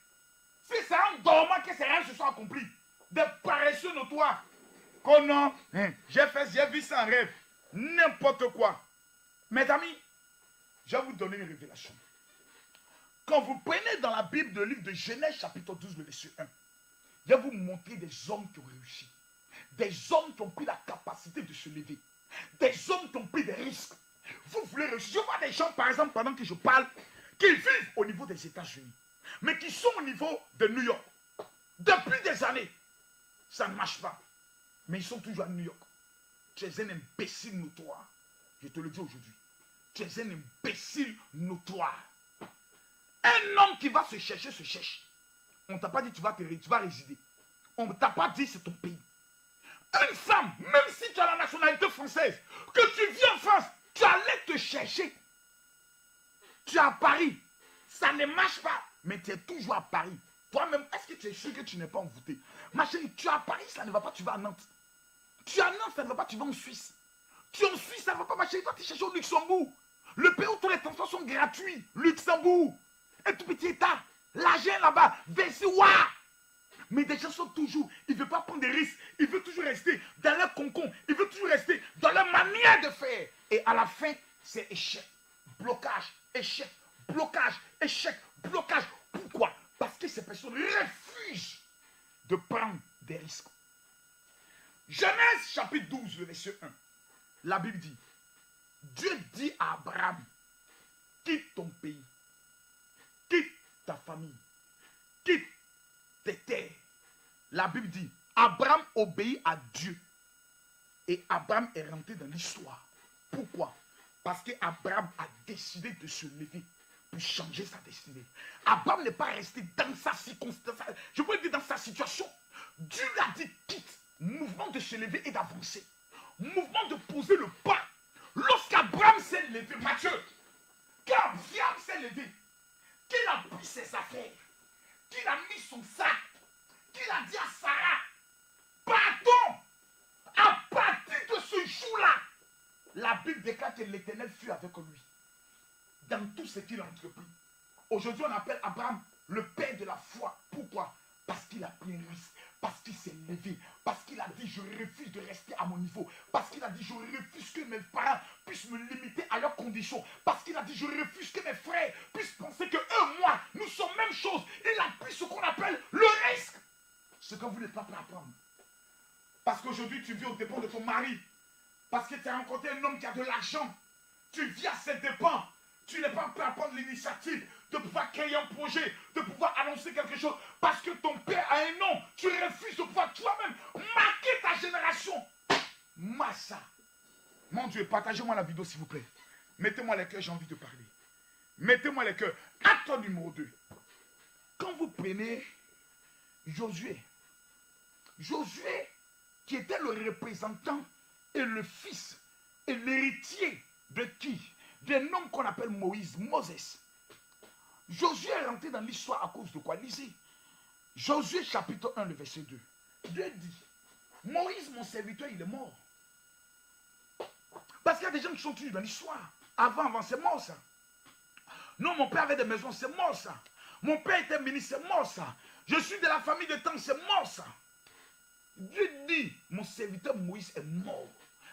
[SPEAKER 1] Si c'est en dormant que ces rêves se sont accomplis. Des paresseux notoires. Oh non, j'ai vu ça en rêve. N'importe quoi. Mes amis, je vais vous donner une révélation. Quand vous prenez dans la Bible le livre de Genèse chapitre 12, le verset 1, je vais vous montrer des hommes qui ont réussi. Des hommes qui ont pris la capacité de se lever. Des hommes qui ont pris des risques. Vous voulez réussir. Je vois des gens, par exemple, pendant que je parle, qui vivent au niveau des États-Unis, mais qui sont au niveau de New York. Depuis des années, ça ne marche pas. Mais ils sont toujours à New York. Tu es un imbécile notoire. Je te le dis aujourd'hui. Tu es un imbécile notoire. Un homme qui va se chercher, se cherche. On ne t'a pas dit tu vas résider. On ne t'a pas dit c'est ton pays. Une femme, même si tu as la nationalité française, que tu viens en France, tu allais te chercher. Tu es à Paris. Ça ne marche pas. Mais tu es toujours à Paris. Toi-même, est-ce que tu es sûr que tu n'es pas envoûté? Ma chérie, tu es à Paris, ça ne va pas, tu vas à Nantes. Tu es à Nantes, ça ne va pas, tu vas en Suisse. Tu es en Suisse, ça ne va pas, ma chérie, toi tu cherches au Luxembourg. Le pays où tous les transports sont gratuits. Luxembourg. Un tout petit état. L'argent là-bas, versé, waouh. Mais des gens sont toujours, ils ne veulent pas prendre des risques. Ils veulent toujours rester dans leur concon. Ils veulent toujours rester dans leur manière de faire. Et à la fin, c'est échec. Blocage, échec, blocage, échec, blocage. Pourquoi? Parce que ces personnes refusent de prendre des risques. Genèse chapitre 12, le verset 1. La Bible dit, Dieu dit à Abraham, quitte ton pays, quitte ta famille, quitte tes terres. La Bible dit, Abraham obéit à Dieu. Et Abraham est rentré dans l'histoire. Pourquoi? Parce qu'Abraham a décidé de se lever pour changer sa destinée. Abraham n'est pas resté dans sa circonstance, je peux dire dans sa situation. Dieu lui a dit quitte, mouvement de se lever et d'avancer. Mouvement de poser le pas. Lorsqu'Abraham s'est levé, Matthieu, quand Abraham s'est levé, qu'il a pris ses affaires, qu'il a mis son sac, qu'il a dit à Sarah, partons. À partir de ce jour-là, la Bible déclare que l'Éternel fut avec lui dans tout ce qu'il a entrepris. Aujourd'hui, on appelle Abraham le père de la foi. Pourquoi? Parce qu'il a pris un risque, parce qu'il s'est levé, parce qu'il a dit je refuse de rester à mon niveau, parce qu'il a dit je refuse que mes parents puissent me limiter à leurs conditions, parce qu'il a dit je refuse que mes frères puissent penser que eux, moi, nous sommes même chose. Il a pris ce qu'on appelle le risque. Ce que vous n'êtes pas prêt à prendre. Parce qu'aujourd'hui tu vis aux dépens de ton mari, parce que tu as rencontré un homme qui a de l'argent, tu vis à ses dépens. Tu n'es pas prêt à prendre l'initiative de pouvoir créer un projet, de pouvoir annoncer quelque chose. Parce que ton père a un nom. Tu refuses de pouvoir toi-même marquer ta génération. Massa. Mon Dieu, partagez-moi la vidéo s'il vous plaît. Mettez-moi les cœurs, j'ai envie de parler. Mettez-moi les cœurs. Acte numéro 2. Quand vous prenez Josué, Josué qui était le représentant et le fils et l'héritier de qui? D'un homme qu'on appelle Moïse, Moses. Josué est rentré dans l'histoire à cause de quoi? Lisez. Josué chapitre 1, le verset 2. Dieu dit, Moïse, mon serviteur, il est mort. Parce qu'il y a des gens qui sont tués dans l'histoire. Avant, c'est mort ça. Non, mon père avait des maisons, c'est mort ça. Mon père était ministre, c'est mort ça. Je suis de la famille de temps, c'est mort ça. Dieu dit, mon serviteur Moïse est mort.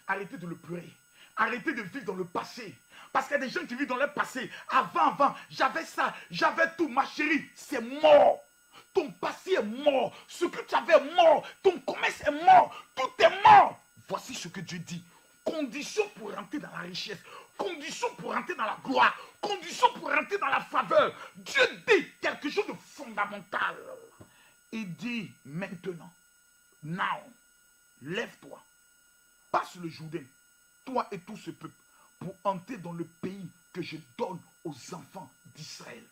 [SPEAKER 1] Arrêtez de le pleurer. Arrêtez de vivre dans le passé. Parce qu'il y a des gens qui vivent dans le passé. Avant, j'avais ça, j'avais tout. Ma chérie, c'est mort. Ton passé est mort. Ce que tu avais est mort. Ton commerce est mort. Tout est mort. Voici ce que Dieu dit. Condition pour rentrer dans la richesse. Condition pour rentrer dans la gloire. Condition pour rentrer dans la faveur. Dieu dit quelque chose de fondamental. Il dit maintenant, now, lève-toi, passe le Jourdain, toi et tout ce peuple, pour entrer dans le pays que je donne aux enfants d'Israël.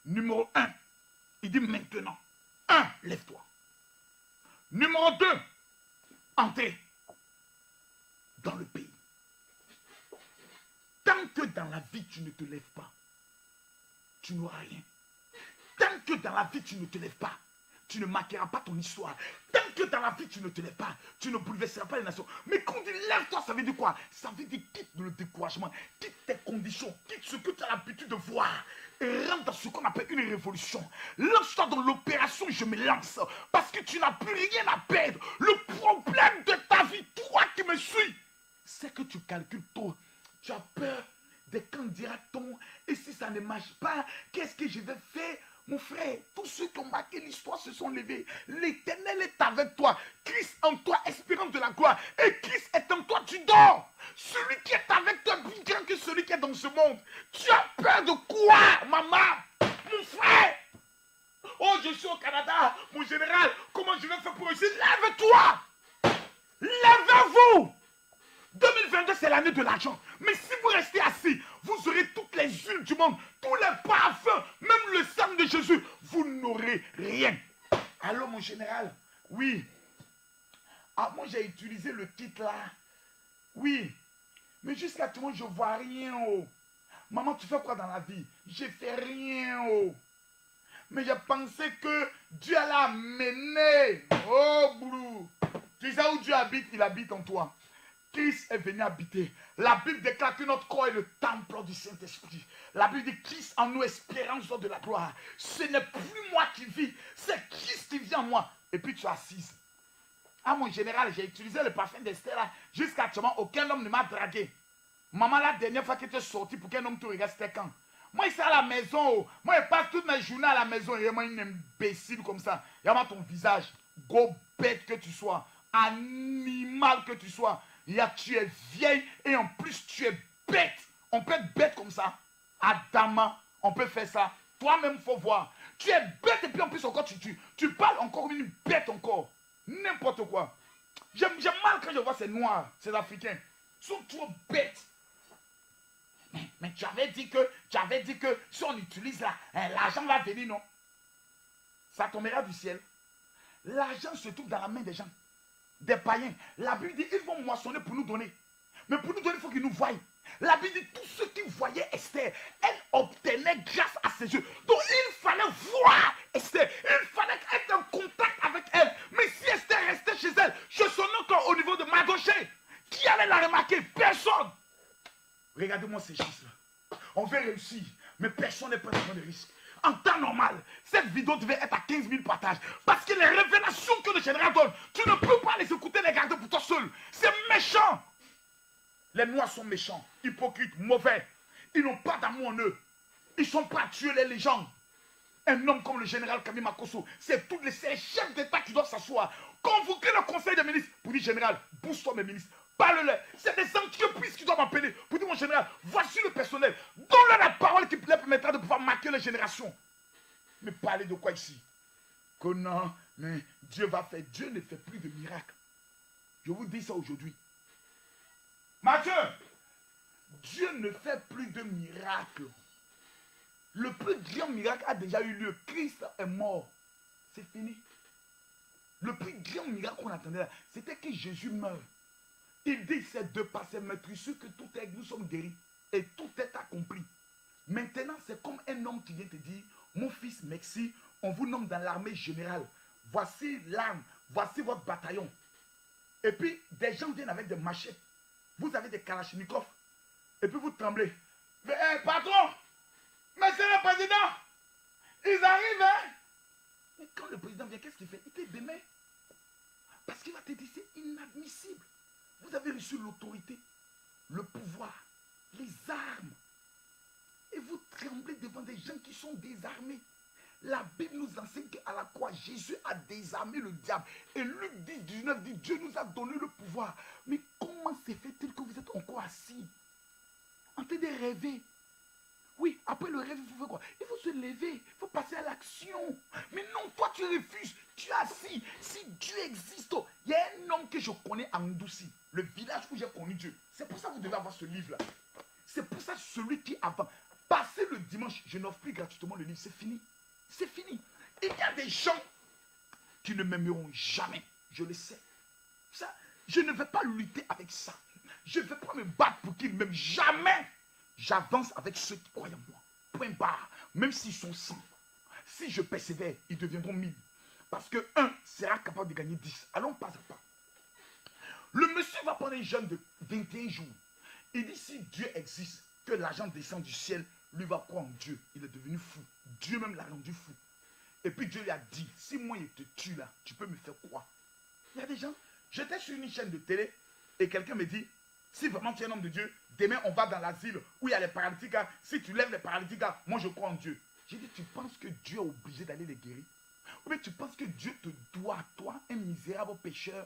[SPEAKER 1] Numéro 1, il dit maintenant, 1, lève-toi. Numéro 2, entrez dans le pays. Tant que dans la vie tu ne te lèves pas, tu n'auras rien. Tant que dans la vie tu ne te lèves pas, tu ne marqueras pas ton histoire. Tant que dans la vie tu ne te lèves pas, tu ne bouleverseras pas les nations. Mais quand on dit lève-toi, ça veut dire quoi? Ça veut dire quitte le découragement, quitte tes conditions, quitte ce que tu as l'habitude de voir et rentre dans ce qu'on appelle une révolution. Lance-toi dans l'opération, je me lance. Parce que tu n'as plus rien à perdre. Le problème de ta vie, toi qui me suis, c'est que tu calcules tôt. Tu as peur de quand dira-t-on, et si ça ne marche pas, qu'est-ce que je vais faire? Mon frère, tous ceux qui ont marqué l'histoire se sont levés. L'Éternel est avec toi. Christ en toi, espérance de la gloire. Et Christ est en toi, tu dors. Celui qui est avec toi est plus grand que celui qui est dans ce monde. Tu as peur de quoi, maman? Mon frère? Oh, je suis au Canada, mon général. Comment je vais faire pour réussir? Lève-toi! Lèvez-vous! 2022, c'est l'année de l'argent. Mais si vous restez assis, vous aurez toutes les huiles du monde, tous les parfums, même le sang de Jésus. Vous n'aurez rien. Allô, mon général? Oui. Ah, moi, j'ai utilisé le kit là. Oui. Mais jusqu'à tout le monde, je ne vois rien. Oh. Maman, tu fais quoi dans la vie? Je ne fais rien. Oh. Mais j'ai pensé que Dieu allait amener. Oh, boulou. Tu sais où Dieu habite? Il habite en toi. Christ est venu habiter. La Bible déclare que notre corps est le temple du Saint-Esprit. La Bible dit Christ en nous, espérance de la gloire. Ce n'est plus moi qui vis, c'est Christ qui vit en moi. Et puis tu es assise. Ah, mon général, j'ai utilisé le parfum d'Esther là. Jusqu'à actuellement, aucun homme ne m'a dragué. Maman, la dernière fois que tu es sorti pour qu'un homme te regarde, c'était quand? Moi, ici à la maison, oh. Moi, je passe toute ma journée à la maison. Et moi, une imbécile comme ça. Regarde ton visage. Go bête que tu sois. Animal que tu sois. Tu es vieille et en plus tu es bête. On peut être bête comme ça. Adama, on peut faire ça. Toi-même, il faut voir. Tu es bête et puis en plus encore, tu parles encore comme une bête encore. N'importe quoi. J'aime mal quand je vois ces noirs, ces africains. Ils sont trop bêtes. Mais tu avais dit que si on utilise l'argent va venir, non? Ça tombera du ciel. L'argent se trouve dans la main des gens. Des païens. La Bible dit ils vont moissonner pour nous donner. Mais pour nous donner, il faut qu'ils nous voient. La Bible dit tous ceux qui voyaient Esther, elle obtenait grâce à ses yeux. Donc il fallait voir Esther. Il fallait être en contact avec elle. Mais si Esther restait chez elle, chez son oncle au niveau de Mardoché, qui allait la remarquer? Personne. Regardez-moi ces choses-là. On veut réussir, mais personne n'est prêt à prendre de risques. En temps normal, cette vidéo devait être à 15 000 partages. Parce que les révélations que le général donne, tu ne peux pas les écouter, les garder pour toi seul. C'est méchant. Les Noirs sont méchants, hypocrites, mauvais. Ils n'ont pas d'amour en eux. Ils sont pas à tuer les légendes. Un homme comme le général Kami Makosso, c'est tous les chefs d'État qui doivent s'asseoir. Convoquer le conseil des ministres pour dire général, bouge-toi mes ministres. Parle-leur. C'est des entreprises qui doivent m'appeler pour dire mon général, voici le personnel. Donne-leur la parole qui leur permettra de pouvoir marquer les générations. Mais parler de quoi ici? Que non, mais Dieu va faire. Dieu ne fait plus de miracles. Je vous dis ça aujourd'hui. Mathieu, Dieu ne fait plus de miracles. Le plus grand miracle a déjà eu lieu. Christ est mort. C'est fini. Le plus grand miracle qu'on attendait là, c'était que Jésus meurt. Il dit, c'est de par ses meurtrissures que tout est, nous sommes guéris. Et tout est accompli. Maintenant, c'est comme un homme qui vient te dire, mon fils, merci, on vous nomme dans l'armée générale. Voici l'arme, voici votre bataillon. Et puis, des gens viennent avec des machettes. Vous avez des kalachnikovs. Et puis, vous tremblez. Mais, patron, monsieur le président, ils arrivent, hein? Mais quand le président vient, qu'est-ce qu'il fait? Il te démet. Parce qu'il va te dire, c'est inadmissible. Vous avez reçu l'autorité, le pouvoir, les armes. Et vous tremblez devant des gens qui sont désarmés. La Bible nous enseigne qu'à la croix, Jésus a désarmé le diable. Et Luc 10, 19 dit, Dieu nous a donné le pouvoir. Mais comment se fait-il que vous êtes encore assis, en train de rêver? Oui, après le rêve, il faut faire quoi? Il faut se lever, il faut passer à l'action. Mais non, toi tu refuses, tu es assis. Si Dieu existe, il y a un homme que je connais à Ndouci, le village où j'ai connu Dieu. C'est pour ça que vous devez avoir ce livre-là. C'est pour ça que celui qui avant, passer le dimanche, je n'offre plus gratuitement le livre, c'est fini. C'est fini. Il y a des gens qui ne m'aimeront jamais, je le sais. Ça, je ne vais pas lutter avec ça. Je ne vais pas me battre pour qu'ils m'aiment jamais. J'avance avec ceux qui croient en moi. Point barre. Même s'ils sont 100. Si je persévère, ils deviendront 1000. Parce que un sera capable de gagner 10. Allons pas à pas. Le monsieur va prendre un jeune de 21 jours. Il dit si Dieu existe, que l'argent descend du ciel, lui va croire en Dieu. Il est devenu fou. Dieu même l'a rendu fou. Et puis Dieu lui a dit, si moi il te tue là, tu peux me faire quoi? Il y a des gens, j'étais sur une chaîne de télé et quelqu'un me dit, si vraiment tu es un homme de Dieu, demain on va dans l'asile où il y a les paralytiques. Si tu lèves les paralytiques, moi je crois en Dieu. J'ai dit, tu penses que Dieu est obligé d'aller les guérir? Ou bien tu penses que Dieu te doit à toi, un misérable pécheur?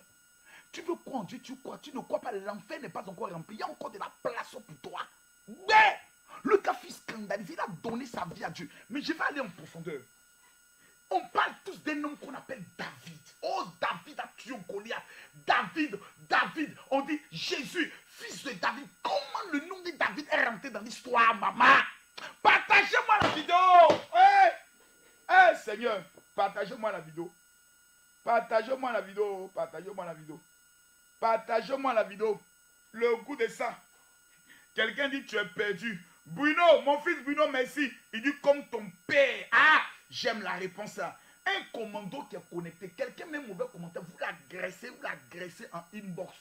[SPEAKER 1] Tu veux croire en Dieu, tu crois, tu ne crois pas, l'enfer n'est pas encore rempli. Il y a encore de la place pour toi. Mais le gars fut scandalisé, il a donné sa vie à Dieu. Mais je vais aller en profondeur. On parle tous d'un homme qu'on appelle David. Oh, David a tué Goliath. David. On dit Jésus, fils de David. Comment le nom de David est rentré dans l'histoire, maman? Partagez-moi la vidéo. Hey, Seigneur, partagez-moi la vidéo. Partagez-moi la vidéo. Partagez-moi la vidéo. Partagez-moi la vidéo. Le goût de ça. Quelqu'un dit tu es perdu. Bruno, mon fils Bruno, merci. Il dit comme ton père. Ah, j'aime la réponse là. Un commando qui est connecté, quelqu'un met un mauvais commentaire, vous l'agressez en inbox.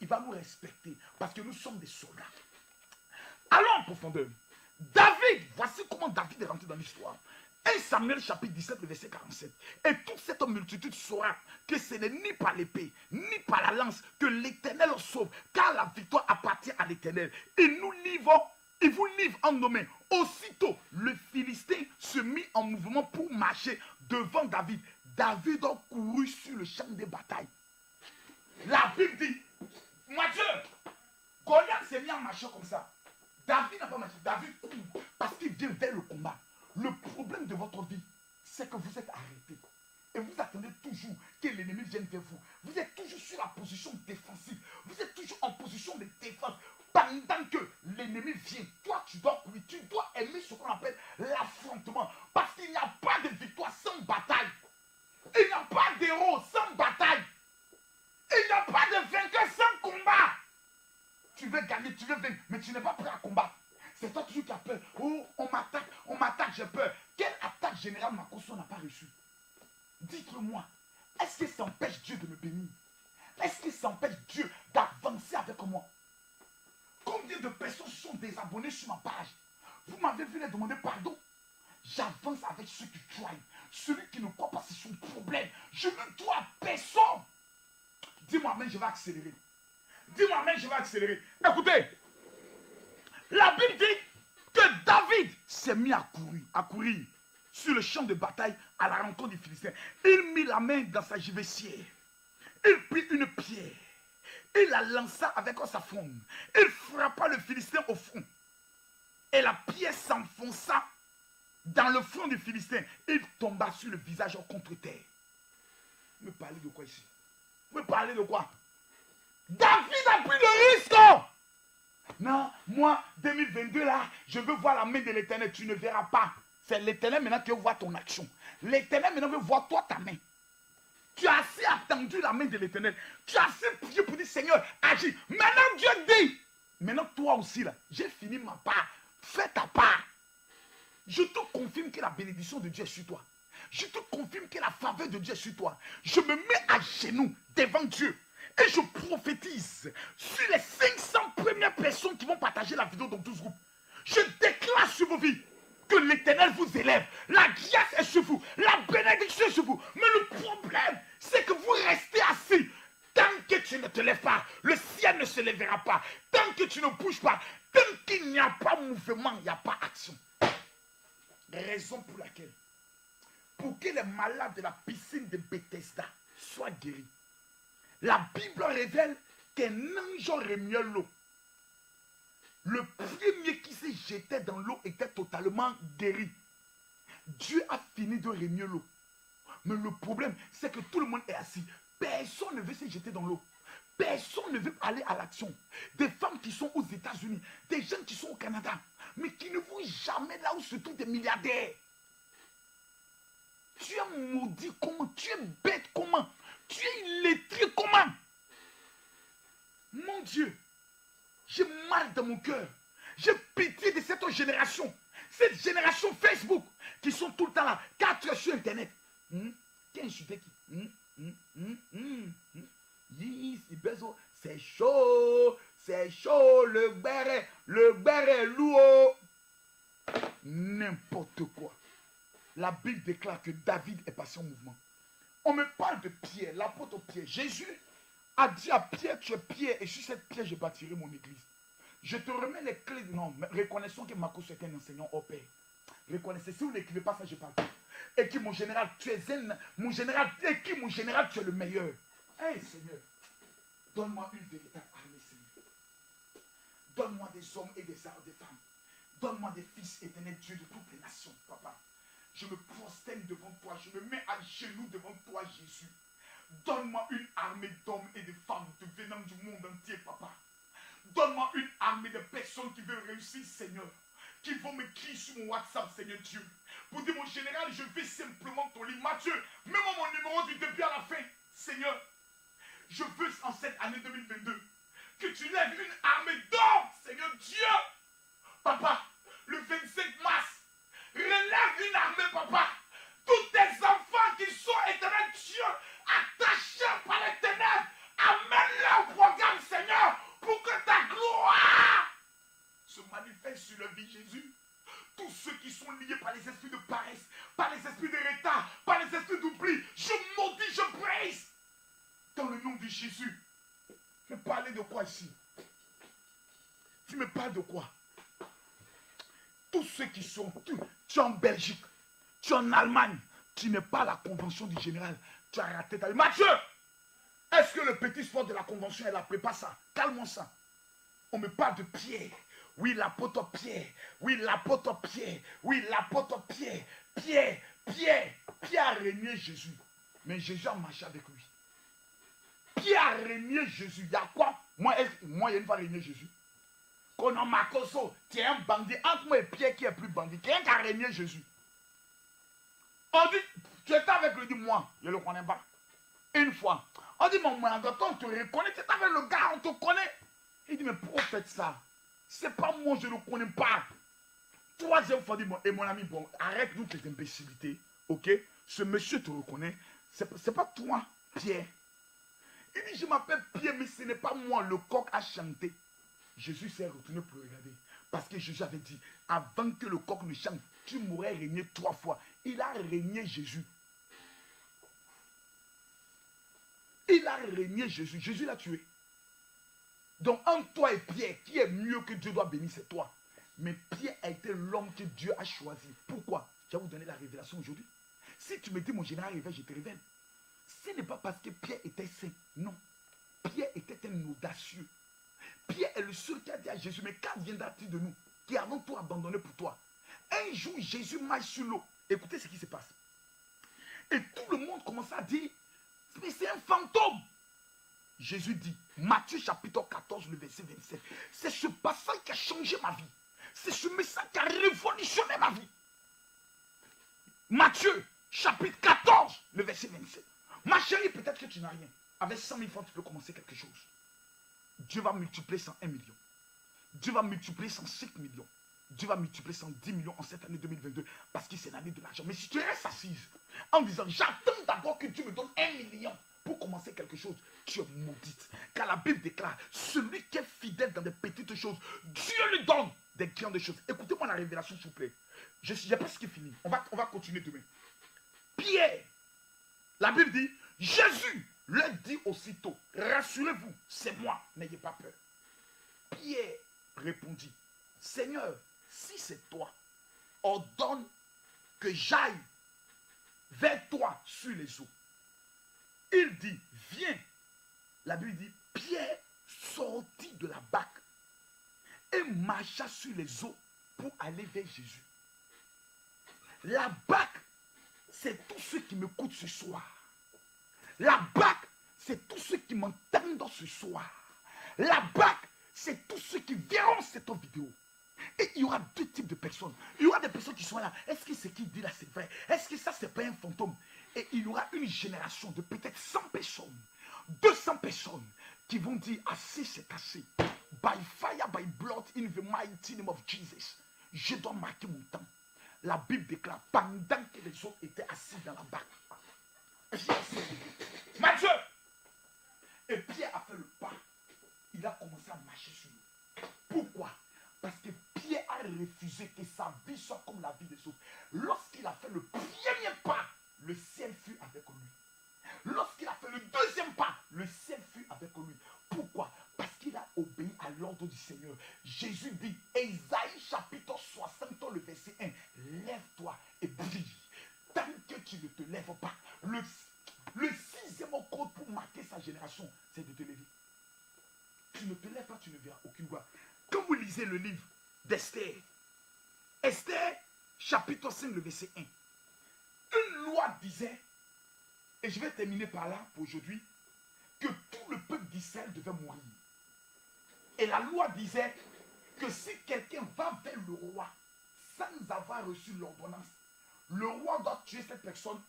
[SPEAKER 1] Il va nous respecter parce que nous sommes des soldats. Allons en profondeur. David, voici comment David est rentré dans l'histoire. 1 Samuel chapitre 17, le verset 47. Et toute cette multitude saura que ce n'est ni par l'épée, ni par la lance que l'Éternel sauve, car la victoire appartient à l'Éternel. Il vous livre en nos mains. Aussitôt, le Philistin se mit en mouvement pour marcher devant David. David a couru sur le champ de bataille. La Bible dit, Mathieu, Goliath s'est mis en marchant comme ça. David n'a pas marché. David court parce qu'il vient vers le combat. Le problème de votre vie, c'est que vous êtes arrêté. Et vous attendez toujours que l'ennemi vienne vers vous. Vous êtes toujours sur la position défensive. Vous êtes toujours en position de défense. Pendant que l'ennemi vient, toi tu dois courir. Tu dois aimer ce qu'on appelle l'affrontement. Parce qu'il n'y a pas de victoire sans bataille. Il n'y a pas d'héros sans bataille. Il n'y a pas de vainqueur sans combat. Tu veux gagner, tu veux vaincre, mais tu n'es pas prêt à combattre. C'est toi toujours qui as peur. Oh, on m'attaque, j'ai peur. Quelle attaque générale Makosso n'a pas reçue? Dites-le-moi. Est-ce que ça empêche Dieu de me bénir? Est-ce que ça empêche Dieu d'avancer avec moi? Combien de personnes sont désabonnées sur ma page? Vous m'avez vu les demander pardon. J'avance avec ceux qui croient. Celui qui ne croit pas, c'est son problème. Je ne dois à personne. Dis-moi, mais je vais accélérer. Dis-moi, mais je vais accélérer. Écoutez, la Bible dit que David s'est mis à courir sur le champ de bataille à la rencontre des Philistins. Il mit la main dans sa gibecière. Il prit une pierre. Il la lança avec sa fronde. Il frappa le Philistin au front. Et la pierre s'enfonça dans le front du Philistin. Il tomba sur le visage contre terre. Me parlez de quoi ici? Me parlez de quoi? David a pris le risque. Non, moi, 2022 là, je veux voir la main de l'Éternel. Tu ne verras pas. C'est l'Éternel maintenant qui veut voir ton action. L'Éternel maintenant veut voir toi ta main. Tu as assez attendu la main de l'Éternel. Tu as assez prié pour dire Seigneur, agis. Maintenant Dieu dit, maintenant toi aussi là, j'ai fini ma part. Fais ta part. Je te confirme que la bénédiction de Dieu est sur toi. Je te confirme que la faveur de Dieu est sur toi. Je me mets à genoux devant Dieu. Et je prophétise sur les 500 premières personnes qui vont partager la vidéo dans 12 groupes. Je déclare sur vos vies que l'Éternel vous élève. La grâce est sur vous. La bénédiction est sur vous. Mais le problème, c'est que vous restez assis. Tant que tu ne te lèves pas, le ciel ne se lèvera pas. Tant que tu ne bouges pas, tant qu'il n'y a pas mouvement, il n'y a pas action. Raison pour laquelle, pour que les malades de la piscine de Bethesda soient guéris, la Bible révèle qu'un ange remuait l'eau. Le premier qui s'est jeté dans l'eau était totalement guéri. Dieu a fini de remuer l'eau. Mais le problème, c'est que tout le monde est assis. Personne ne veut se jeter dans l'eau. Personne ne veut aller à l'action. Des femmes qui sont aux États-Unis, des gens qui sont au Canada, mais qui ne vont jamais là où se trouvent des milliardaires. Tu es maudit comment? Tu es bête comment? Tu es illettré comment? Mon Dieu, j'ai mal dans mon cœur. J'ai pitié de cette génération. Cette génération Facebook qui sont tout le temps là, 4 heures sur Internet. Qui a insulté qui? C'est chaud, le béret lourd. N'importe quoi. La Bible déclare que David est passé en mouvement. On me parle de Pierre, l'apôtre Pierre. Jésus a dit à Pierre, tu es Pierre, et sur cette pierre, je bâtirai mon église. Je te remets les clés. Non, mais reconnaissons que Marcos est un enseignant au père. Reconnaissez, si vous n'écrivez pas ça, je parle pas. Et qui, mon général, tu es mon général, et qui, mon général, tu es le meilleur. Hey Seigneur, donne-moi une véritable armée, Seigneur. Donne-moi des hommes et des femmes. Donne-moi des fils éternels, Dieu de toutes les nations, papa. Je me prosterne devant toi, je me mets à genoux devant toi, Jésus. Donne-moi une armée d'hommes et de femmes venant du monde entier, papa. Donne-moi une armée de personnes qui veulent réussir, Seigneur. Qui vont m'écrire sur mon WhatsApp, Seigneur Dieu. Pour dire, mon général, je vais simplement ton livre. Mathieu, mets-moi mon numéro du début à la fin. Seigneur, je veux en cette année 2022 que tu lèves une armée d'hommes, Seigneur Dieu. Papa, le 25 mars, relève une armée, papa. Tous tes enfants qui sont éternels, Dieu, attachés par l'éternel, amène-les au programme, Seigneur, pour que ta gloire se manifeste sur leur vie, Jésus. Tous ceux qui sont liés par les esprits de paresse, par les esprits de retard, par les esprits d'oubli, je maudis, je brise. Dans le nom de Jésus. Tu me parlais de quoi ici? Tu me parles de quoi? Tous ceux qui sont... Tu es en Belgique, tu es en Allemagne, tu n'es pas à la convention du général. Tu as raté ta vie. Mathieu, est-ce que le petit sport de la convention, elle a préparé ça? Calme-moi ça. On me parle de Pierre. Oui, l'apôtre Pierre. Oui, l'apôtre Pierre. Oui, l'apôtre Pierre. Pierre a régné Jésus. Mais Jésus a marché avec lui. Pierre a régné Jésus. Il y a quoi? Moi, il y a une fois régné Jésus. Konon Makoso, tu es un bandit. Entre moi et Pierre qui est plus bandit. Qui a régné Jésus? On dit, tu étais avec lui, dit moi, je ne le connais pas. Une fois. On dit, mon frère, on te reconnaît, tu es avec le gars, on te connaît. Il dit, mais pourquoi faites ça? C'est pas moi, je ne le connais pas. Troisième fois, dit, et mon ami, bon, arrête toutes les imbécilités, ok? Ce monsieur te reconnaît. C'est pas toi, Pierre. Il dit, je m'appelle Pierre, mais ce n'est pas moi. Le coq a chanté. Jésus s'est retourné pour regarder. Parce que Jésus avait dit, avant que le coq ne chante, tu m'aurais régné 3 fois. Il a régné Jésus. Il a régné Jésus. Jésus l'a tué. Donc, entre toi et Pierre, qui est mieux que Dieu doit bénir, c'est toi. Mais Pierre a été l'homme que Dieu a choisi. Pourquoi? Je vais vous donner la révélation aujourd'hui. Si tu me dis, mon général révèle, je te révèle. Ce n'est pas parce que Pierre était saint. Non. Pierre était un audacieux. Pierre est le seul qui a dit à Jésus, mais quand viendra-t-il de nous, qui avons tout abandonné pour toi? Un jour, Jésus marche sur l'eau. Écoutez ce qui se passe. Et tout le monde commence à dire, mais c'est un fantôme. Jésus dit, Matthieu chapitre 14, le verset 27, c'est ce passage qui a changé ma vie. C'est ce message qui a révolutionné ma vie. Matthieu chapitre 14, le verset 27. Ma chérie, peut-être que tu n'as rien. Avec 100 000 francs, tu peux commencer quelque chose. Dieu va multiplier 101 millions. Dieu va multiplier 105 millions. Dieu va multiplier 110 millions en cette année 2022 parce que c'est l'année de l'argent. Mais si tu restes assise en disant j'attends d'abord que Dieu me donne 1 million pour commencer quelque chose, tu es maudite. Car la Bible déclare, celui qui est fidèle dans des petites choses, Dieu lui donne des grandes choses. Écoutez-moi la révélation s'il vous plaît. Je n'ai pas ce qui est fini. On va continuer demain. Pierre, la Bible dit, Jésus leur dit aussitôt, rassurez-vous, c'est moi, n'ayez pas peur. Pierre répondit, Seigneur, si c'est toi, ordonne que j'aille vers toi sur les eaux. Il dit, viens. La Bible dit, Pierre sortit de la barque et marcha sur les eaux pour aller vers Jésus. La barque, c'est tous ceux qui m'écoutent ce soir. La barque, c'est tous ceux qui m'entendent ce soir. La barque, c'est tous ceux qui verront cette vidéo. Et il y aura deux types de personnes. Il y aura des personnes qui sont là. Est-ce que ce qu'il dit là, c'est vrai? Est-ce que ça, c'est pas un fantôme? Et il y aura une génération de peut-être 100 personnes, 200 personnes qui vont dire, assez, c'est assez. By fire, by blood, in the mighty name of Jesus. Je dois marquer mon temps. La Bible déclare, pendant que les autres étaient assis dans la barque, Pierre s'est levé. Matthieu! Et Pierre a fait le pas. Il a commencé à marcher sur l'eau. Pourquoi? Parce que Pierre a refusé que sa vie soit comme la vie des autres. Lorsqu'il a fait le premier pas, le ciel fut avec lui. Lorsqu'il a fait le deuxième pas, le ciel fut avec lui. Pourquoi? Parce qu'il a obéi à l'ordre du Seigneur. Jésus dit, Ésaïe chapitre 60, le verset 1, lève-toi et brille. Tant que tu ne te lèves pas, le sixième code pour marquer sa génération, c'est de te lever. Tu ne te lèves pas, tu ne verras aucune gloire. Quand vous lisez le livre d'Esther, Esther chapitre 5, le verset 1, une loi disait, et je vais terminer par là pour aujourd'hui, que tout le peuple d'Israël devait mourir. Et la loi disait que si quelqu'un va vers le roi sans avoir reçu l'ordonnance, le roi doit tuer cette personne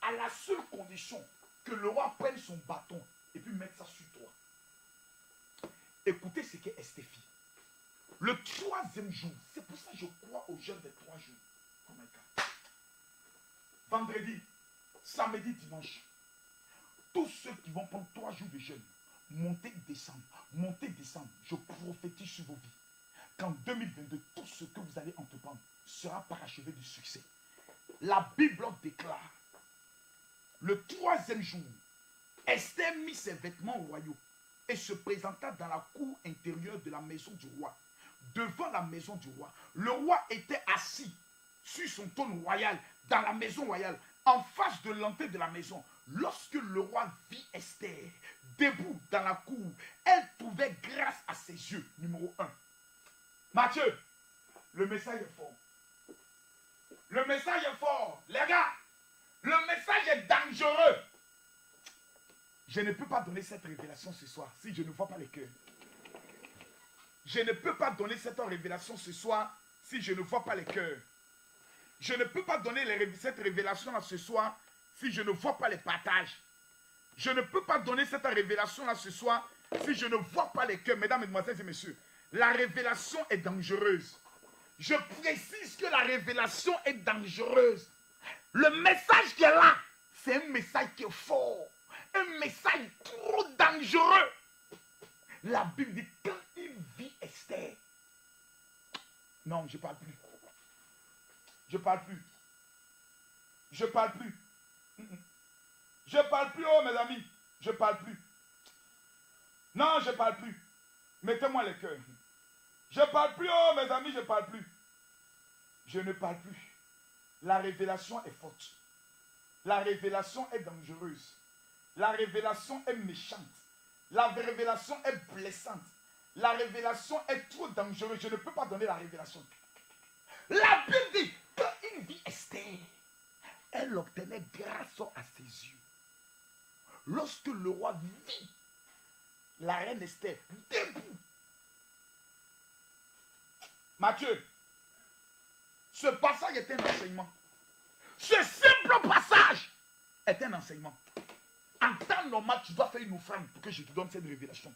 [SPEAKER 1] à la seule condition que le roi prenne son bâton et puis mette ça sur toi. Écoutez ce que Esther fit. Le troisième jour, c'est pour ça que je crois au jeûne des 3 jours. Oh my God. Vendredi, samedi, dimanche. Tous ceux qui vont prendre 3 jours de jeûne, montez, descendre, je prophétise sur vos vies. Qu'en 2022, tout ce que vous allez entreprendre sera parachevé de succès. La Bible déclare, le 3e jour, Esther mit ses vêtements royaux et se présenta dans la cour intérieure de la maison du roi. Devant la maison du roi, le roi était assis sur son trône royal, dans la maison royale, en face de l'entrée de la maison. Lorsque le roi vit Esther debout dans la cour, elle trouvait grâce à ses yeux. Numéro 1. Matthieu, le message est fort. Le message est fort. Les gars, le message est dangereux. Je ne peux pas donner cette révélation ce soir si je ne vois pas les cœurs. Je ne peux pas donner cette révélation ce soir si je ne vois pas les cœurs. Je ne peux pas donner cette révélation-là ce soir si je ne vois pas les partages. Je ne peux pas donner cette révélation-là ce soir si je ne vois pas les cœurs. Mesdames, mesdemoiselles et messieurs, la révélation est dangereuse. Je précise que la révélation est dangereuse. Le message qui est là, c'est un message qui est fort. Un message trop dangereux. La Bible dit, quand il vit Esther. Non, je ne parle plus. Je ne parle plus. Je ne parle plus. Je ne parle plus, oh mes amis. Je ne parle plus. Non, je ne parle plus. Mettez-moi les cœurs. Je ne parle plus, oh mes amis, je ne parle plus. Je ne parle plus. La révélation est forte. La révélation est dangereuse. La révélation est méchante. La révélation est blessante. La révélation est trop dangereuse. Je ne peux pas donner la révélation. La Bible dit, quand il vit Esther, elle obtenait grâce à ses yeux. Lorsque le roi vit la reine Esther debout. Matthieu, ce passage est un enseignement. Ce simple passage est un enseignement. En temps normal, tu dois faire une offrande pour que je te donne cette révélation.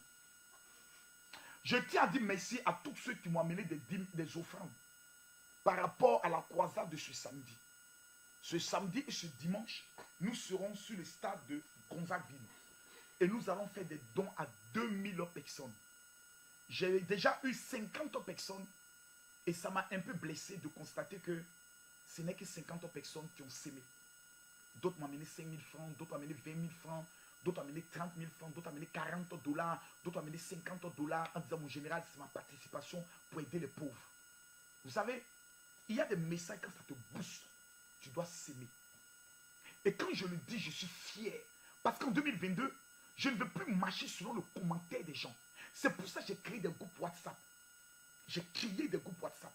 [SPEAKER 1] Je tiens à dire merci à tous ceux qui m'ont amené des offrandes. par rapport à la croisade de ce samedi. Ce samedi et ce dimanche, nous serons sur le stade de Gonzagueville. Et nous allons faire des dons à 2000 personnes. J'ai déjà eu 50 personnes et ça m'a un peu blessé de constater que ce n'est que 50 personnes qui ont sémé. D'autres m'ont amené 5 000 francs, d'autres m'ont amené 20 000 francs, d'autres m'ont amené 30 000 francs, d'autres m'ont amené 40 $, d'autres m'ont amené 50 $ en disant, mon général, c'est ma participation pour aider les pauvres. Vous savez, il y a des messages quand ça te booste, tu dois s'aimer. Et quand je le dis, je suis fier. Parce qu'en 2022, je ne veux plus marcher selon le commentaire des gens. C'est pour ça que j'ai créé des groupes WhatsApp. J'ai créé des groupes WhatsApp.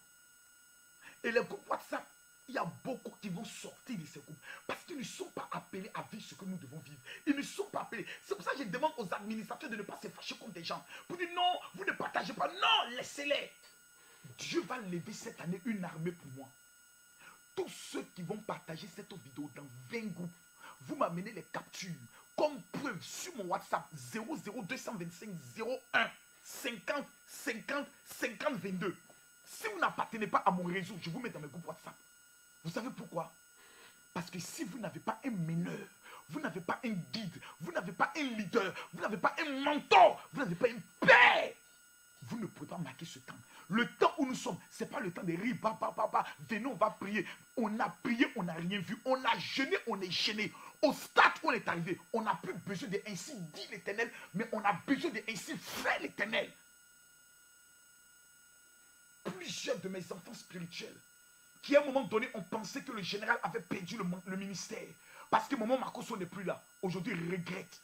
[SPEAKER 1] Et les groupes WhatsApp, il y a beaucoup qui vont sortir de ces groupes. Parce qu'ils ne sont pas appelés à vivre ce que nous devons vivre. Ils ne sont pas appelés. C'est pour ça que je demande aux administrateurs de ne pas se fâcher contre des gens. Pour dire non, vous ne partagez pas. Non, laissez-les. Dieu va lever cette année une armée pour moi. Tous ceux qui vont partager cette vidéo dans 20 groupes, vous m'amenez les captures comme preuve sur mon WhatsApp 00225 01 50 50 50 22. Si vous n'appartenez pas à mon réseau, je vous mets dans mes groupes WhatsApp. Vous savez pourquoi? Parce que si vous n'avez pas un meneur, vous n'avez pas un guide, vous n'avez pas un leader, vous n'avez pas un mentor, vous n'avez pas un père, vous ne pouvez pas marquer ce temps. Le temps où nous sommes, ce n'est pas le temps de rire, venez, on va prier. On a prié, on n'a rien vu. On a jeûné, on est gêné. Au stade où on est arrivé, on n'a plus besoin de ainsi dire l'Éternel, mais on a besoin de ainsi faire l'Éternel. Plusieurs de mes enfants spirituels, qui à un moment donné ont pensé que le général avait perdu le ministère, parce que maman Marcoso n'est plus là, aujourd'hui il regrette.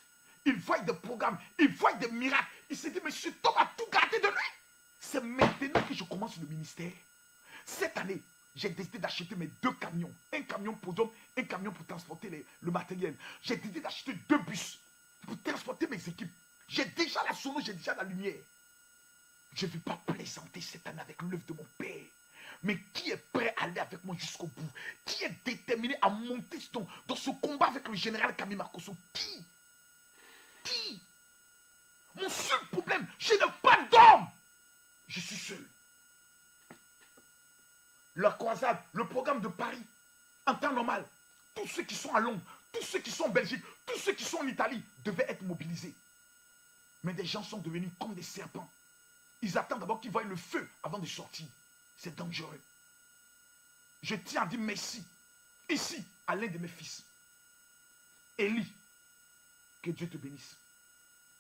[SPEAKER 1] Il voit des programmes, il voit des miracles. Il se dit, mais cet homme a tout gardé de lui. C'est maintenant que je commence le ministère. Cette année, j'ai décidé d'acheter mes 2 camions. Un camion pour d'hommes, un camion pour transporter le matériel. J'ai décidé d'acheter 2 bus pour transporter mes équipes. J'ai déjà la sono, j'ai déjà la lumière. Je ne vais pas plaisanter cette année avec l'œuvre de mon père. Mais qui est prêt à aller avec moi jusqu'au bout? Qui est déterminé à monter dans ce combat avec le général Camille Marcoso? Qui? Mon seul problème, je n'ai pas d'homme. Je suis seul. La croisade, le programme de Paris, en temps normal, tous ceux qui sont à Londres, tous ceux qui sont en Belgique, tous ceux qui sont en Italie devaient être mobilisés. Mais des gens sont devenus comme des serpents. Ils attendent d'abord qu'ils voient le feu avant de sortir. C'est dangereux. Je tiens à dire merci ici à l'un de mes fils. Élie, que Dieu te bénisse.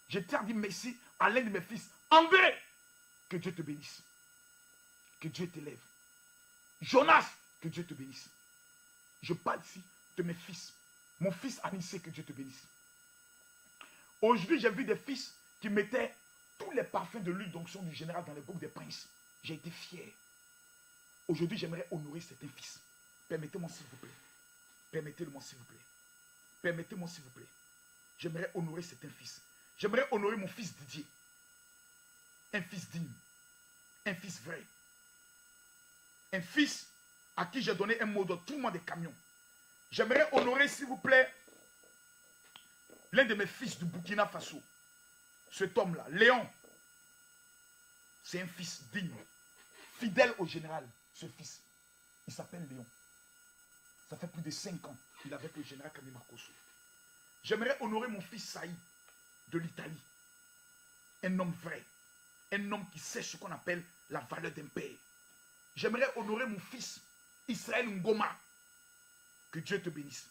[SPEAKER 1] Je tiens à dire merci à l'un de mes fils. André, que Dieu te bénisse. Que Dieu t'élève. Jonas, que Dieu te bénisse. Je parle ici de mes fils. Mon fils Anissé, que Dieu te bénisse. Aujourd'hui, j'ai vu des fils qui mettaient tous les parfums de l'huile d'onction du général dans les groupes des princes. J'ai été fier. Aujourd'hui, j'aimerais honorer certains fils. Permettez-moi s'il vous plaît. Permettez-le-moi s'il vous plaît. Permettez-moi s'il vous plaît. J'aimerais honorer certains fils. J'aimerais honorer mon fils Didier. Un fils digne. Un fils vrai. Un fils à qui j'ai donné un mot d'ordre. Tout le monde des camions. J'aimerais honorer, s'il vous plaît, l'un de mes fils du Burkina Faso. Cet homme-là, Léon. C'est un fils digne. Fidèle au général, ce fils. Il s'appelle Léon. Ça fait plus de 5 ans qu'il est avec le général Camille Marcoso. J'aimerais honorer mon fils Saïd de l'Italie. Un homme vrai. Un homme qui sait ce qu'on appelle la valeur d'un père. J'aimerais honorer mon fils Israël Ngoma. Que Dieu te bénisse.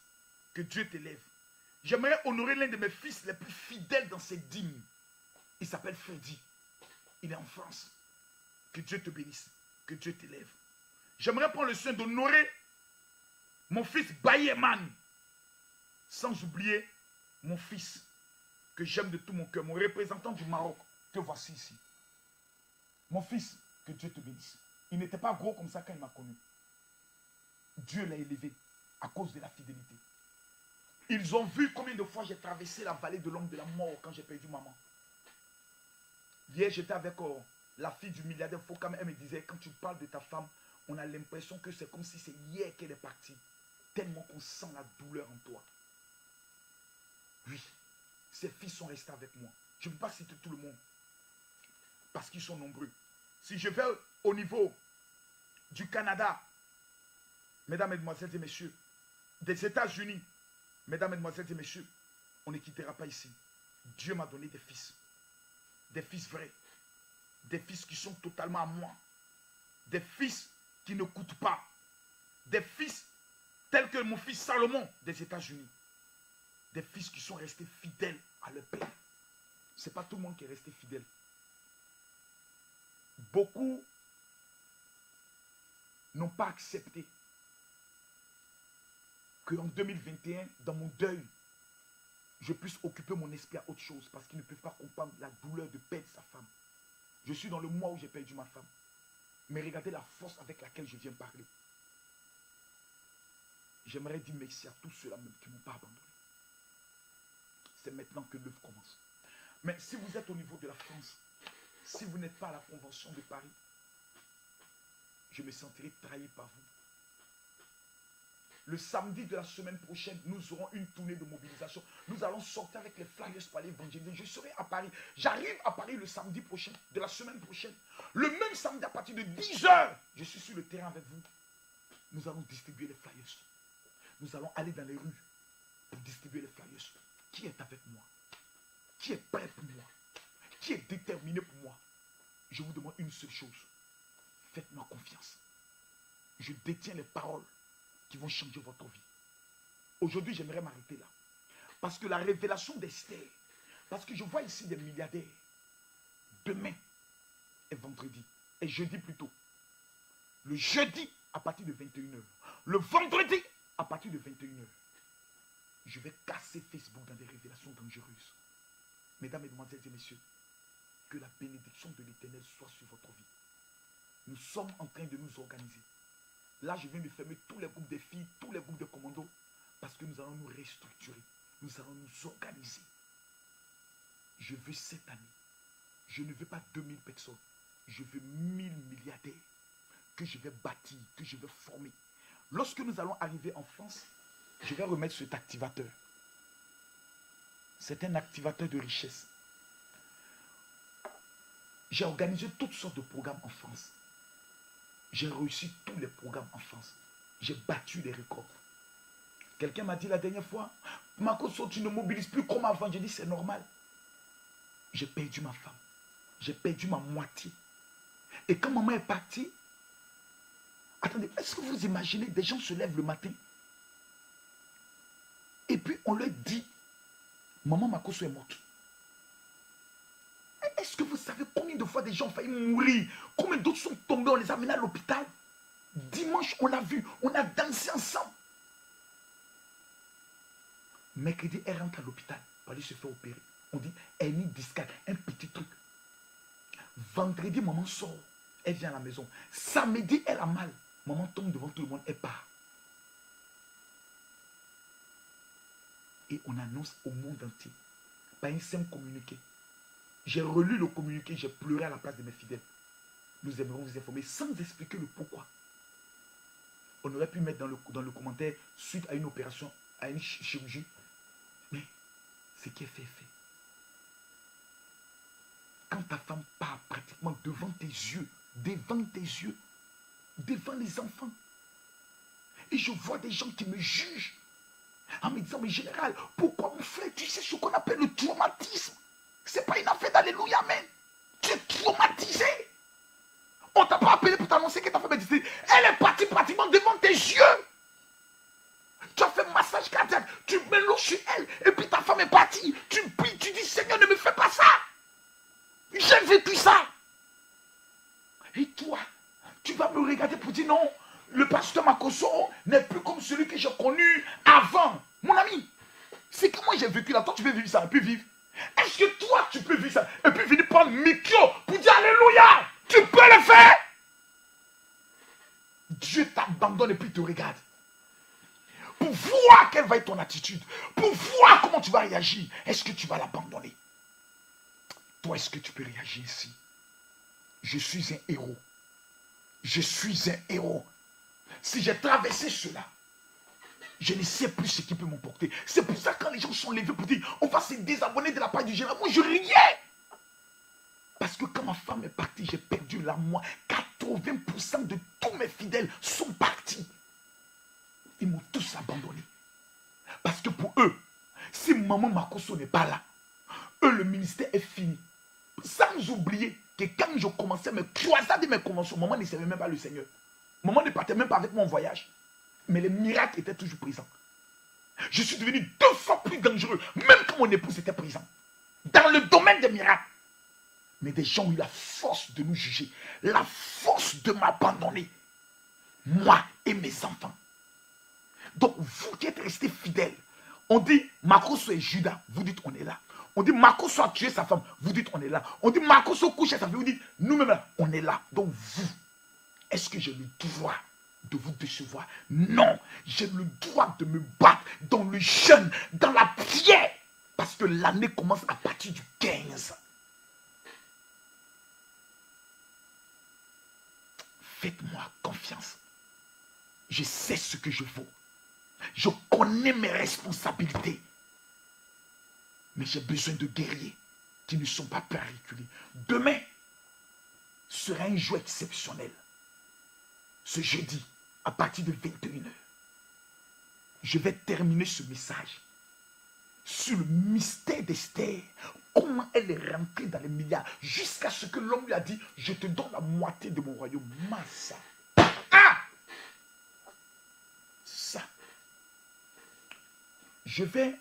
[SPEAKER 1] Que Dieu t'élève. J'aimerais honorer l'un de mes fils les plus fidèles dans ses dîmes. Il s'appelle Freddy. Il est en France. Que Dieu te bénisse. Que Dieu t'élève. J'aimerais prendre le soin d'honorer mon fils Bayeman. Sans oublier mon fils que j'aime de tout mon cœur. Mon représentant du Maroc. Te voici ici. Mon fils, que Dieu te bénisse. Il n'était pas gros comme ça quand il m'a connu. Dieu l'a élevé à cause de la fidélité. Ils ont vu combien de fois j'ai traversé la vallée de l'ombre de la mort quand j'ai perdu maman. Hier, j'étais avec la fille du milliardaire Fokam. Elle me disait, quand tu parles de ta femme, on a l'impression que c'est comme si c'est hier qu'elle est partie. Tellement qu'on sent la douleur en toi. Oui, ces fils sont restés avec moi. Je ne peux pas citer tout le monde. Parce qu'ils sont nombreux. Si je vais au niveau du Canada, mesdames, mesdemoiselles et messieurs, des États-Unis, mesdames, mesdemoiselles et messieurs, on ne quittera pas ici. Dieu m'a donné des fils vrais, des fils qui sont totalement à moi, des fils qui ne coûtent pas, des fils tels que mon fils Salomon des États-Unis, des fils qui sont restés fidèles à leur père. Ce n'est pas tout le monde qui est resté fidèle. Beaucoup n'ont pas accepté qu'en 2021, dans mon deuil, je puisse occuper mon esprit à autre chose parce qu'ils ne peuvent pas comprendre la douleur de perdre sa femme. Je suis dans le mois où j'ai perdu ma femme. Mais regardez la force avec laquelle je viens parler. J'aimerais dire merci à tous ceux-là même qui ne m'ont pas abandonné. C'est maintenant que l'œuvre commence. Mais si vous êtes au niveau de la France, si vous n'êtes pas à la Convention de Paris, je me sentirai trahi par vous. Le samedi de la semaine prochaine, nous aurons une tournée de mobilisation. Nous allons sortir avec les flyers pour aller évangéliser. Je serai à Paris. J'arrive à Paris le samedi prochain, de la semaine prochaine. Le même samedi à partir de 10 h, je suis sur le terrain avec vous. Nous allons distribuer les flyers. Nous allons aller dans les rues pour distribuer les flyers. Qui est avec moi? Qui est prêt pour moi? Qui est déterminé pour moi? Je vous demande une seule chose. Faites-moi confiance. Je détiens les paroles qui vont changer votre vie. Aujourd'hui, j'aimerais m'arrêter là. Parce que la révélation d'Esther, parce que je vois ici des milliardaires. Demain est vendredi, et jeudi plutôt. Le jeudi à partir de 21 h. Le vendredi à partir de 21 h. Je vais casser Facebook dans des révélations dangereuses. Mesdames, mesdemoiselles et messieurs, que la bénédiction de l'Éternel soit sur votre vie. Nous sommes en train de nous organiser. Là, je viens de fermer tous les groupes de filles, tous les groupes de commandos, parce que nous allons nous restructurer. Nous allons nous organiser. Je veux cette année, je ne veux pas 2000 personnes, je veux 1000 milliardaires que je vais bâtir, que je vais former. Lorsque nous allons arriver en France, je vais remettre cet activateur. C'est un activateur de richesse. J'ai organisé toutes sortes de programmes en France. J'ai réussi tous les programmes en France. J'ai battu les records. Quelqu'un m'a dit la dernière fois, Makosso, tu ne mobilises plus comme avant. J'ai dit, c'est normal. J'ai perdu ma femme. J'ai perdu ma moitié. Et quand maman est partie, attendez, est-ce que vous imaginez, des gens se lèvent le matin et puis on leur dit, maman Makosso est morte. Est-ce que vous savez combien de fois des gens ont failli mourir? Combien d'autres sont tombés, on les a menés à l'hôpital? Dimanche, on l'a vu, on a dansé ensemble. Mercredi, elle rentre à l'hôpital pour aller se faire opérer. On dit, hernie discale, un petit truc. Vendredi, maman sort, elle vient à la maison. Samedi, elle a mal. Maman tombe devant tout le monde, elle part. Et on annonce au monde entier, par un simple communiqué. J'ai relu le communiqué, j'ai pleuré à la place de mes fidèles. Nous aimerons vous informer sans expliquer le pourquoi. On aurait pu mettre dans le commentaire suite à une opération, à une chirurgie. Mais ce qui est fait, est fait. Quand ta femme part pratiquement devant tes yeux, devant les enfants, et je vois des gens qui me jugent en me disant, mais général, pourquoi mon frère, tu sais ce qu'on appelle le traumatisme? C'est pas une affaire d'alléluia, amen. Tu es traumatisé. On t'a pas appelé pour t'annoncer que ta femme est décédée. Elle est partie pratiquement devant tes yeux. Tu as fait un massage cardiaque, tu mets l'eau sur elle, et puis ta femme est partie. Tu pries, tu dis, Seigneur, ne me fais pas ça. J'ai vécu ça. Et toi, tu vas me regarder pour dire, non, le pasteur Makosso n'est plus comme celui que j'ai connu avant. Mon ami, c'est que moi j'ai vécu là, toi tu peux vivre ça, et puis vivre. Est-ce que toi tu peux vivre ça, et puis venir prendre le micro pour dire Alléluia? Tu peux le faire? Dieu t'abandonne et puis te regarde. Pour voir quelle va être ton attitude. Pour voir comment tu vas réagir. Est-ce que tu vas l'abandonner? Toi, est-ce que tu peux réagir ici? Je suis un héros. Je suis un héros. Si j'ai traversé cela, je ne sais plus ce qui peut m'emporter. C'est pour ça que quand les gens sont levés pour dire on va se désabonner de la part du général, moi je riais. Parce que quand ma femme est partie, j'ai perdu la moitié. 80% de tous mes fidèles sont partis. Ils m'ont tous abandonné. Parce que pour eux, si maman Makosso n'est pas là, eux, le ministère est fini. Sans oublier que quand je commençais mes croisades et mes conventions, maman ne savait même pas le Seigneur. Maman ne partait même pas avec moi en voyage. Mais les miracles étaient toujours présents. Je suis devenu 2 fois plus dangereux, même quand mon épouse était présent. Dans le domaine des miracles. Mais des gens ont eu la force de nous juger, la force de m'abandonner. Moi et mes enfants. Donc, vous qui êtes restés fidèles, on dit Makosso et Judas, vous dites on est là. On dit Makosso a tué sa femme, vous dites on est là. On dit Makosso couche à sa femme, vous dites nous-mêmes là, on est là. Donc vous, est-ce que j'ai le droit de vous décevoir? Non, j'ai le droit de me battre dans le jeûne, dans la prière. Parce que l'année commence à partir du 15. Faites-moi confiance. Je sais ce que je vaux. Je connais mes responsabilités. Mais j'ai besoin de guerriers qui ne sont pas prêts à reculer. Demain sera un jour exceptionnel. Ce jeudi, à partir de 21h, je vais terminer ce message sur le mystère d'Esther. Comment elle est rentrée dans les milliards jusqu'à ce que l'homme lui a dit, je te donne la moitié de mon royaume. Massa. Ah! Ça. Je vais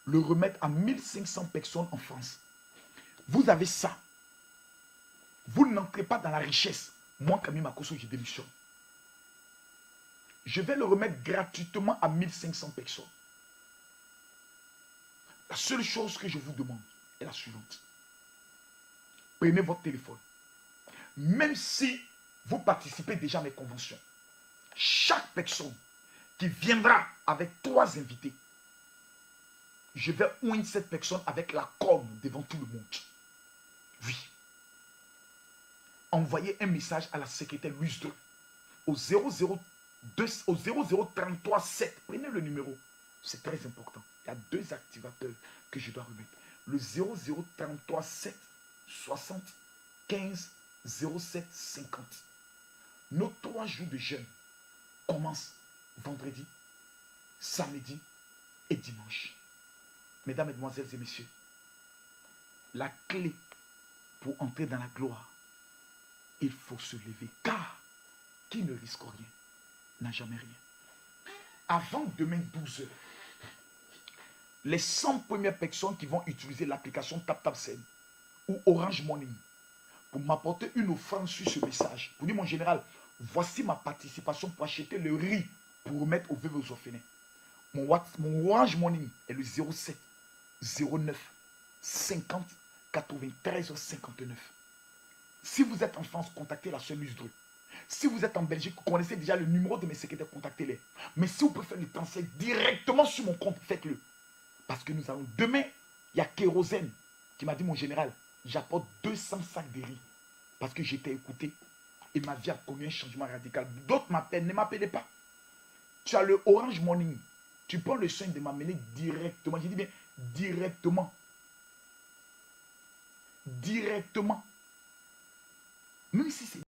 [SPEAKER 1] le remettre à 1500 personnes en France. Vous avez ça. Vous n'entrez pas dans la richesse. Moi, Camille Makosso, je démissionne. Je vais le remettre gratuitement à 1500 personnes. La seule chose que je vous demande est la suivante. Prenez votre téléphone. Même si vous participez déjà à mes conventions, chaque personne qui viendra avec 3 invités, je vais oindre cette personne avec la corne devant tout le monde. Oui. Envoyez un message à la secrétaire Louise 2 au 0033 7. Prenez le numéro. C'est très important. Il y a 2 activateurs que je dois remettre. Le 0033 7 60 15 07 50. Nos 3 jours de jeûne commencent vendredi, samedi et dimanche. Mesdames, Mesdemoiselles et Messieurs, la clé pour entrer dans la gloire, il faut se lever. Car qui ne risque rien n'a jamais rien. Avant demain 12h, les 100 premières personnes qui vont utiliser l'application TapTapSend ou Orange Money pour m'apporter une offrande sur ce message, pour dire mon général, voici ma participation pour acheter le riz pour remettre aux veuves et aux orphelins. Mon Orange Money est le 07 09 50 93 59. Si vous êtes en France, contactez la sœur Lusdru. Si vous êtes en Belgique, vous connaissez déjà le numéro de mes secrétaires, contactez-les. Mais si vous pouvez faire le transfert directement sur mon compte, faites-le. Parce que nous allons demain, il y a Kérosène qui m'a dit mon général, j'apporte 200 sacs de riz. Parce que j'étais écouté et ma vie a connu un changement radical. D'autres m'appellent, ne m'appelez pas. Tu as le Orange Money. Tu prends le soin de m'amener directement. J'ai dit bien directement. Directement. Même si c'est